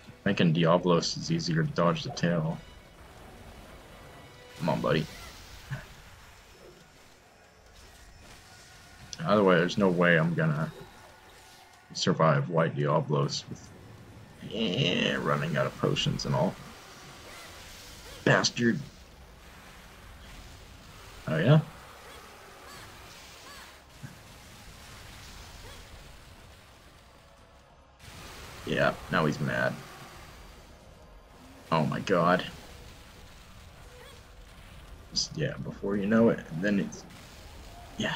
I think in Diablos it's easier to dodge the tail. Come on, buddy. Either way, there's no way I'm gonna survive White Diablos with running out of potions and all. Bastard. Oh yeah? Yeah, now he's mad. Oh my god. Just, yeah, before you know it, then it's... Yeah.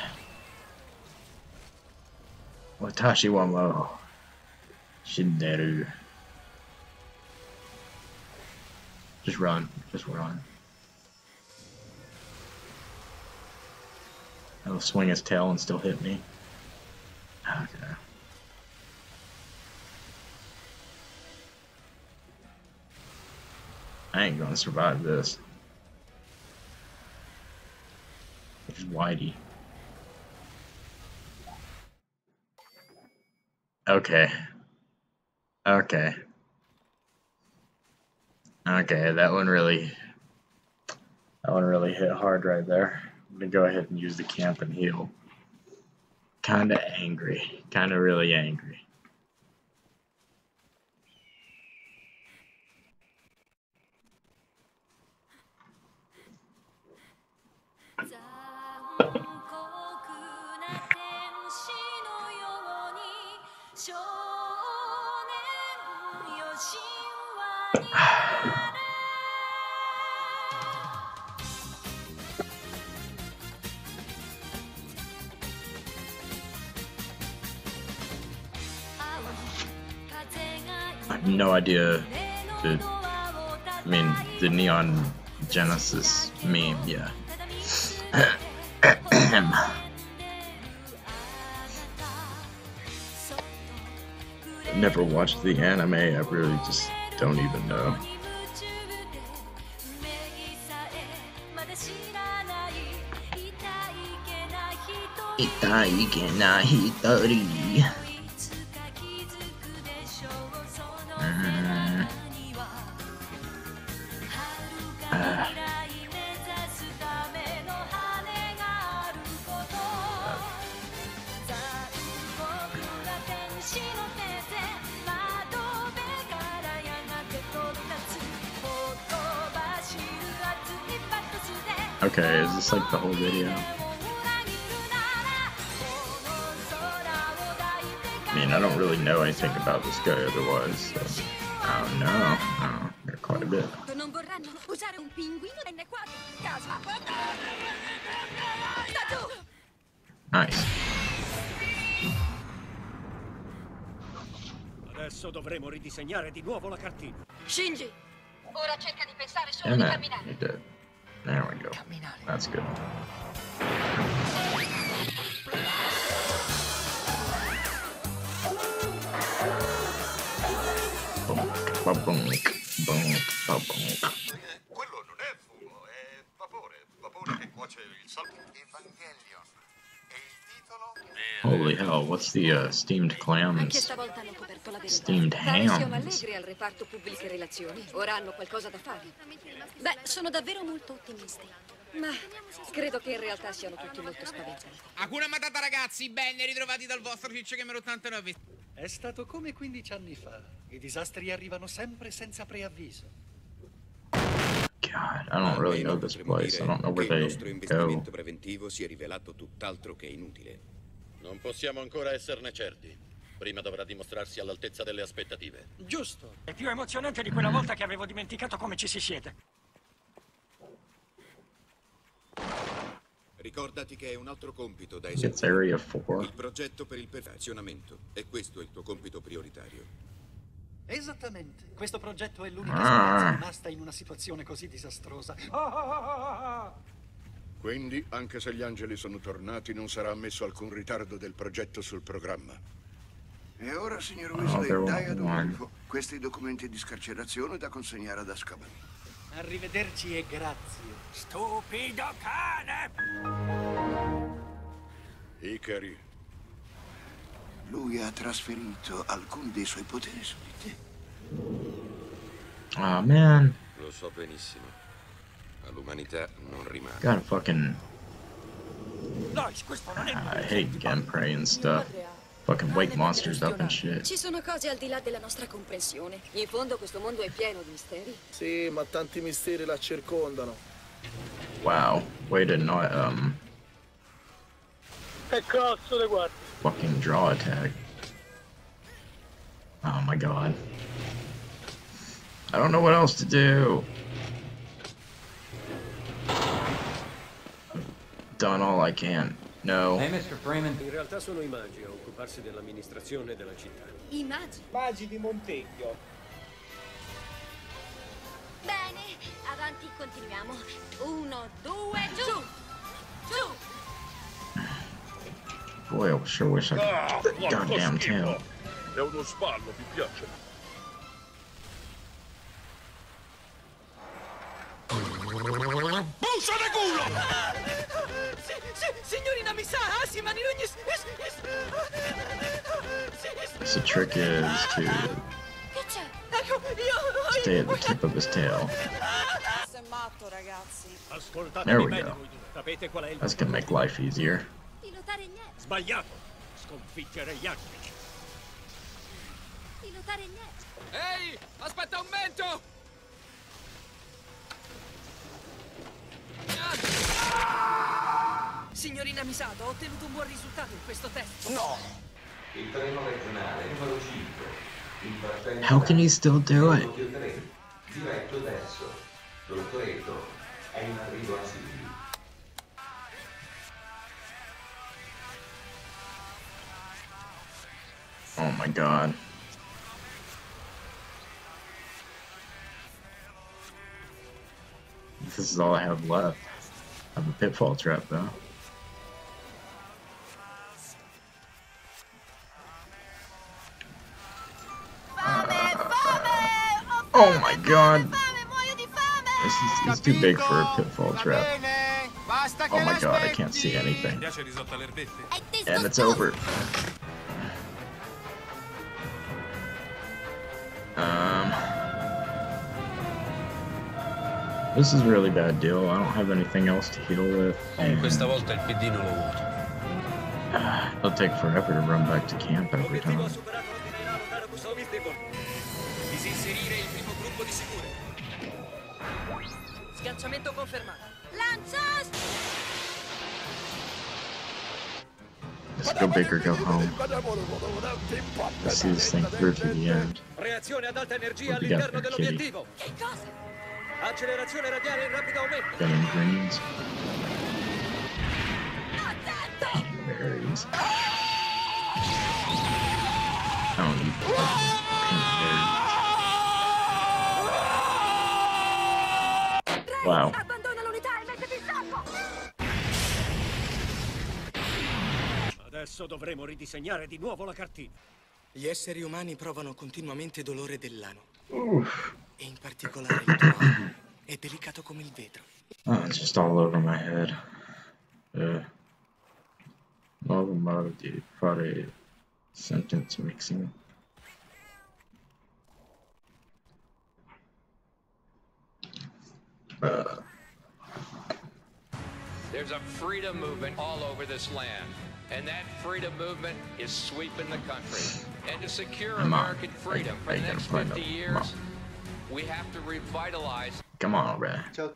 Watashi wa mo shinderu. Just run. Just run. He'll swing his tail and still hit me. Okay. I ain't gonna survive this. It's Whitey. Okay. Okay. Okay, that one really hit hard right there. I'm gonna go ahead and use the camp and heal. Kinda angry. Kinda really angry. I have no idea the Neon Genesis meme, yeah. Never watched the anime, I really just don't even know. Itaike hitori. Okay, is this like the whole video? I mean, I don't really know anything about this guy otherwise, so I don't know. Got quite a bit. Nice. Adesso dovremo ridisegnare di nuovo la cartina. Shinji, ora cerca di pensare solo And di that, camminare. he did. There we go. That's good. Quello non è fumo, è vapore. Vapore che cuoce il sal. Evangelion. E il titolo? Holy hell, what's the steamed clams? Anche stavolta hanno coperto la verità. Steamed Siamo hams. allegri al reparto pubbliche relazioni. Ora hanno qualcosa da fare. Beh, sono davvero molto ottimisti. Ma credo che in realtà siano tutti molto spaventati. Hakuna Matata ragazzi, ben ritrovati dal vostro Ciccio Gamer 89. È stato come 15 anni fa. I disastri arrivano sempre senza preavviso. God, I don't really know this place. I don't know where Il they nostro go. investimento preventivo si è rivelato tutt'altro che inutile. Non possiamo ancora esserne certi. Prima dovrà dimostrarsi all'altezza delle aspettative. Giusto. È più emozionante di quella volta che avevo dimenticato come ci si siede. Ricordati che è un altro compito da It's eseguire. Area 4. Il progetto per il perfezionamento. E questo è il tuo compito prioritario. Esattamente. Questo progetto è l'unica Ah. speranza rimasta in una situazione così disastrosa. Quindi, anche se gli angeli sono tornati, non sarà ammesso alcun ritardo del progetto sul programma. E ora, signor Oh, Weasley, there dai ad was one. Udolfo questi documenti di scarcerazione da consegnare ad Azkaban. Arrivederci e grazie. Stupido cane! Ikari. Lui ha trasferito alcuni dei suoi poteri su di te. Oh man, Lo so benissimo. All'umanità non rimane. gotta fucking. Lois, questo non è I hate Genprey and stuff. Fucking wake monsters up and shit. Ci sono cose al di là della nostra comprensione. In fondo questo mondo è pieno di misteri. Sì, ma tanti misteri la circondano. Wow, way to not Che cazzo le guardi? fucking draw attack. Oh my god. I don't know what else to do. Done all I can. No. Hey, Mr. Freeman. In realtà sono i magi a occuparsi dell'amministrazione della città. I magi. Magi di Monteglio. Bene, avanti, continuiamo. 1, 2, giù! Giù! Boy, I sure wish I could get that goddamn tail. È uno sballo, mi piace. Bussa de culo! Signorina Misa, Asimani, guess the trick is to stay at the tip of his tail. There we go. That's gonna make life easier. Sbagliato. Sconfiggere gli altri. Ehi, aspetta un momento! Signorina Misato, ho ottenuto un buon risultato in questo test. No! Il treno regionale numero 5. How can he still do it? Diretto adesso. Dottoretto, è in arrivo a Sydney. Oh my god. This is all I have left. I have a pitfall trap though. Oh my god. This is too big for a pitfall trap. Oh my god, I can't see anything. And it's over. This is a really bad deal. I don't have anything else to heal with. Questa volta il piedino lo vuoto. It'll take forever to run back to camp every time. Disinserire il primo gruppo di sicure. Sganciamento confermato. Lancia! Let's go big or go home. Let's see this thing through to the end. Reazione ad alta energia What we got all'interno there, Kitty? dell'obiettivo. Che cosa? Accelerazione radiale in rapido aumento. Getting greens. Berries. I don't need pink berries. Wow. Abbandona l'unità e mettiti in salvo. Adesso dovremo ridisegnare di nuovo la cartina. Gli esseri umani provano continuamente dolore dell'ano. Oof. E in particolare il tuo ano è delicato come il vetro. Oh, it's just all over my head. Nuovo modo di fare sentence mixing. There's a freedom movement all over this land. And that freedom movement is sweeping the country. And to secure American freedom for the next 50 years, we have to revitalize. Come on, Ray. Ciao a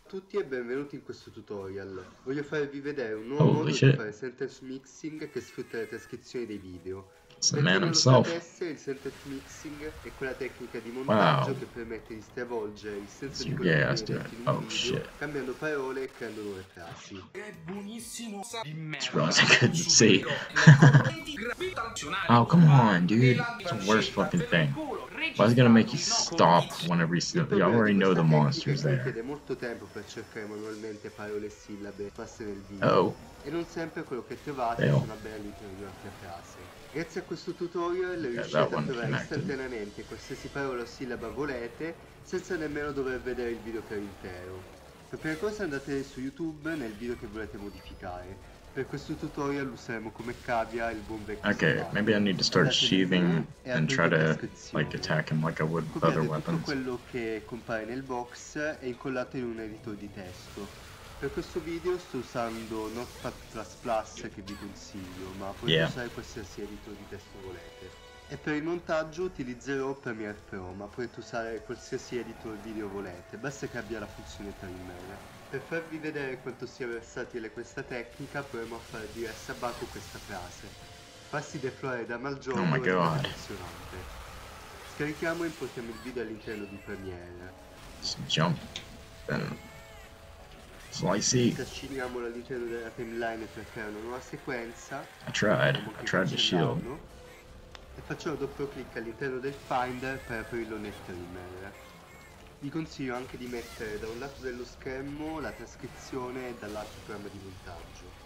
tutti e benvenuti in questo tutorial. Voglio farvi vedere un nuovo modo di fare sentence mixing che sfrutta le trascrizioni dei video. It's the man himself. Il sentence mixing è quella tecnica di montaggio che permette di stravolgere il senso di quello che viene detto in un video, cambiando parole e creando nuove frasi. Surprised I couldn't see. Oh, come on, dude. It's the worst fucking thing. Why is it gonna make you stop whenever you see them? You already know the monster's there. Richiede molto tempo per cercare manualmente parole e sillabe fatte nel video. Oh. E non sempre quello che trovate sono bene all'interno di un'altra frase. Grazie a questo tutorial riuscite a trovare istantaneamente qualsiasi parola o sillaba volete senza nemmeno dover vedere il video per intero. Per prima cosa andate su YouTube nel video che volete modificare. Per questo tutorial useremo come cavia il buon vecchio. Okay, maybe I need to start sheathing and try to like attack him like I would with other weapons. Tutto quello che compare nel box è incollato in un editor di testo. Per questo video sto usando Notepad++ che vi consiglio, ma potete usare qualsiasi editor di testo volete. E per il montaggio utilizzerò Premiere Pro, ma potete usare qualsiasi editor video volete, basta che abbia la funzione timer. Per farvi vedere quanto sia versatile questa tecnica, proviamo a fare diversa Baku questa frase. Farsi deflorare da malgioglio è impressionante. Scarichiamo e importiamo il video all'interno di Premiere. Jump. Then slicey. Trasciniamolo all'interno della timeline per creare una nuova sequenza. I tried to shield. E facciamo doppio clic all'interno del Finder per aprirlo nel trimmer. Vi consiglio anche di mettere da un lato dello schermo la trascrizione e dall'altro il programma di montaggio.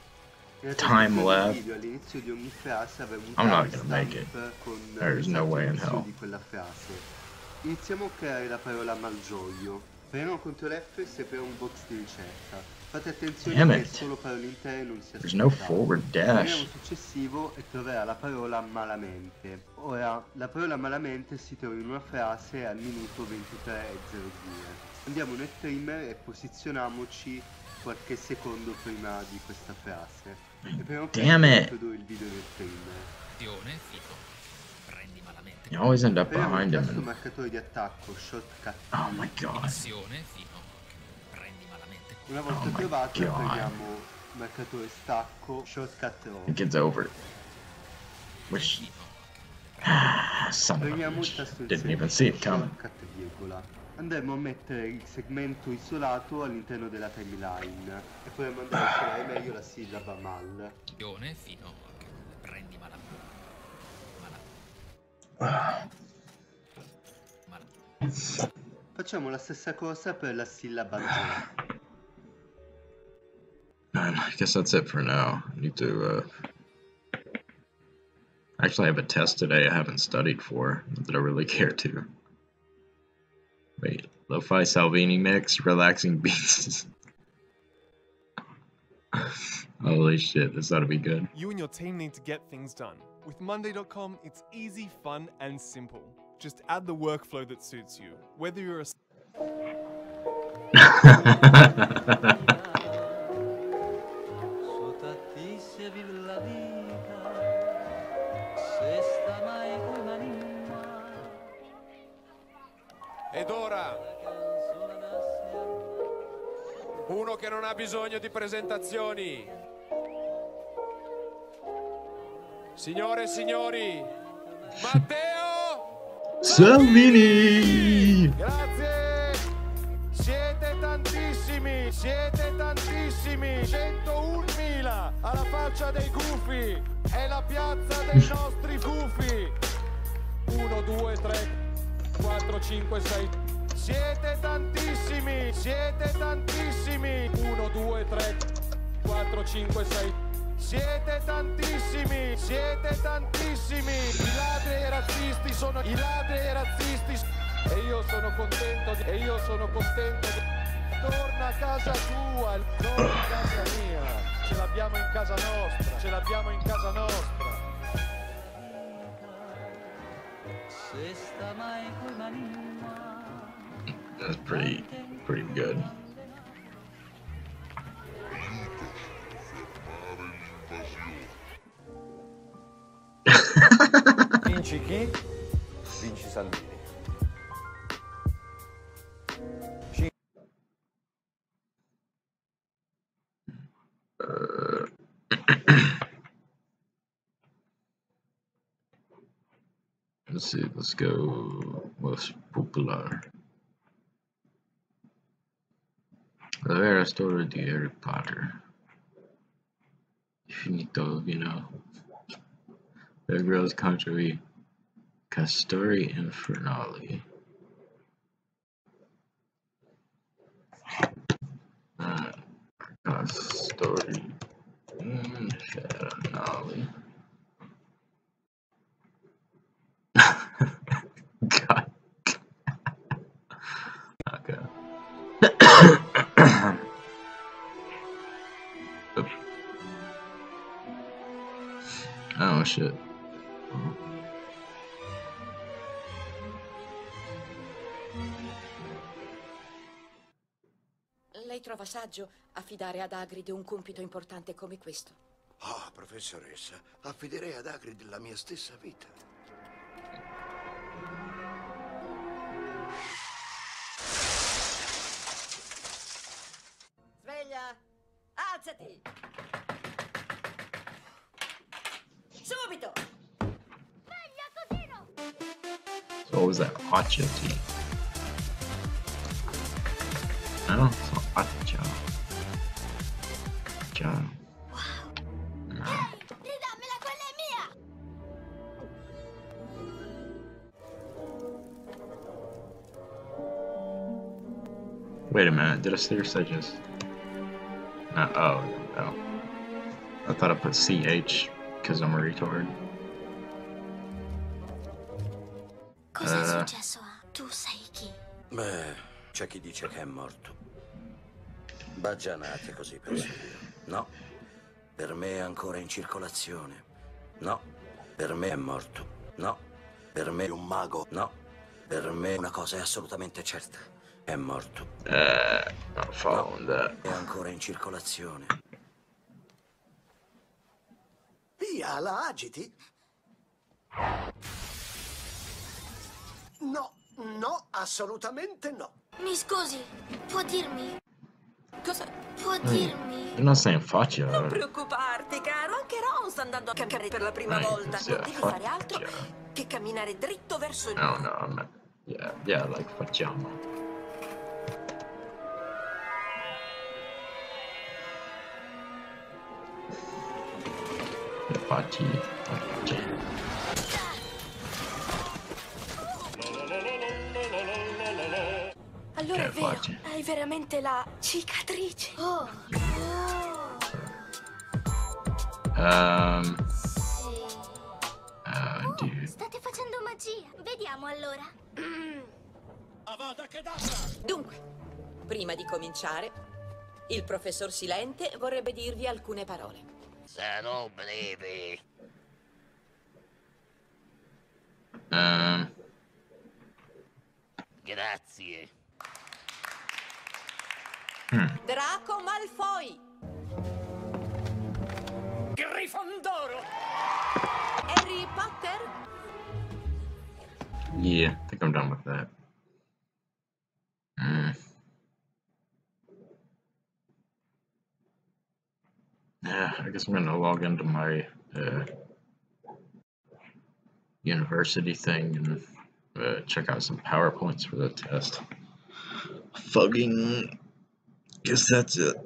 Time left. Video all'inizio di ogni frase avremo un I'm not gonna make it. con There's no way in hell. di quella frase. Iniziamo a creare la parola malgioglio. Premo CTRL F se per un box di ricetta. Fate attenzione Damn che it. solo parole intere non si There's no ascoltano. forward dash. Prendiamo successivo e troverà la parola malamente. Ora, la parola malamente si trova in una frase al minuto 23:02. Andiamo nel timer e posizioniamoci qualche secondo prima di questa frase. E prima Damn it. introdurre il video nel timer. Prendi malamente. You always end up Prendiamo behind il him. tasto And... marcatore di attacco, shortcut. Oh my god. Azione fino. Prendi malamente. Una volta Oh my trovato God. prendiamo marcatore stacco, shortcut roll. It gets over. Wish. Son of a Prendiamo il bitch. tasto in Didn't even see it coming. shortcut virgola. Andremo a mettere il segmento isolato all'interno della timeline e potremo andare a isolare meglio la sillaba mal. Azione fino. Prendi malamente. Facciamo la stessa cosa per la sillaba Z. Man, I guess that's it for now. I need to, actually, I have a test today I haven't studied for, not that I really care to. Wait, Lo-Fi Salvini mix, relaxing beats. Holy shit, this ought to be good. You and your team need to get things done. With Monday.com, it's easy, fun, and simple. Just add the workflow that suits you. Whether you're a... Ed ora uno che non ha bisogno di presentazioni. Signore e signori, Matteo Salvini! Grazie! Siete tantissimi! 101.000 alla faccia dei gufi! È la piazza dei nostri gufi! 1, 2, 3, 4, 5, 6. Siete tantissimi! 1, 2, 3, 4, 5, 6. Siete tantissimi! I ladri e i razzisti sono i ladri e i razzisti. E io sono contento Torna a casa tua, non in casa mia. Ce l'abbiamo in casa nostra. That's pretty good. Vinci chi? Vinci Salvini. Let's see, let's go most popular. La vera storia di Harry Potter. Finito, you know. The girls country Castori Infernali. Castori Infernali. God. Okay. Oh shit. Lei trova saggio affidare ad Hagrid un compito importante come questo? Oh, professoressa, affiderei ad Hagrid la mia stessa vita. Sveglia! Alzati! Subito! Sveglia, cosino! So what was that? Hacha tea. No, it's not Hacha. Hacha. No. Ridammela, quella è mia! Wait a minute, did I seriously just... oh, no. I thought I put CH because I'm a retard. Cosa è successo a tu sai chi? Beh, c'è chi dice che è morto. Baggianate, così penso io. No, per me è ancora in circolazione. No, per me è morto. No, per me è un mago. No, per me una cosa è assolutamente certa. È morto. Not following that. È ancora in circolazione. Via, la agiti? No, no, assolutamente no. Mi scusi, può dirmi? Cosa? Può dirmi? You're not saying faccia. Non preoccuparti, caro, anche Ron sta andando a camminare per la prima volta. Non devi fare altro che camminare dritto verso il No, I'm not. Yeah, like facciamo. Facci. Allora è vero, hai veramente la cicatrice. Oh. Dude. State facendo magia. Vediamo allora. Dunque, prima di cominciare, il professor Silente vorrebbe dirvi alcune parole. Sono brevi. Grazie. Draco Malfoy! Grifondoro! Harry Potter? Yeah, I think I'm done with that. Yeah, I guess I'm gonna log into my university thing and check out some PowerPoints for the test. Fucking guess that's it.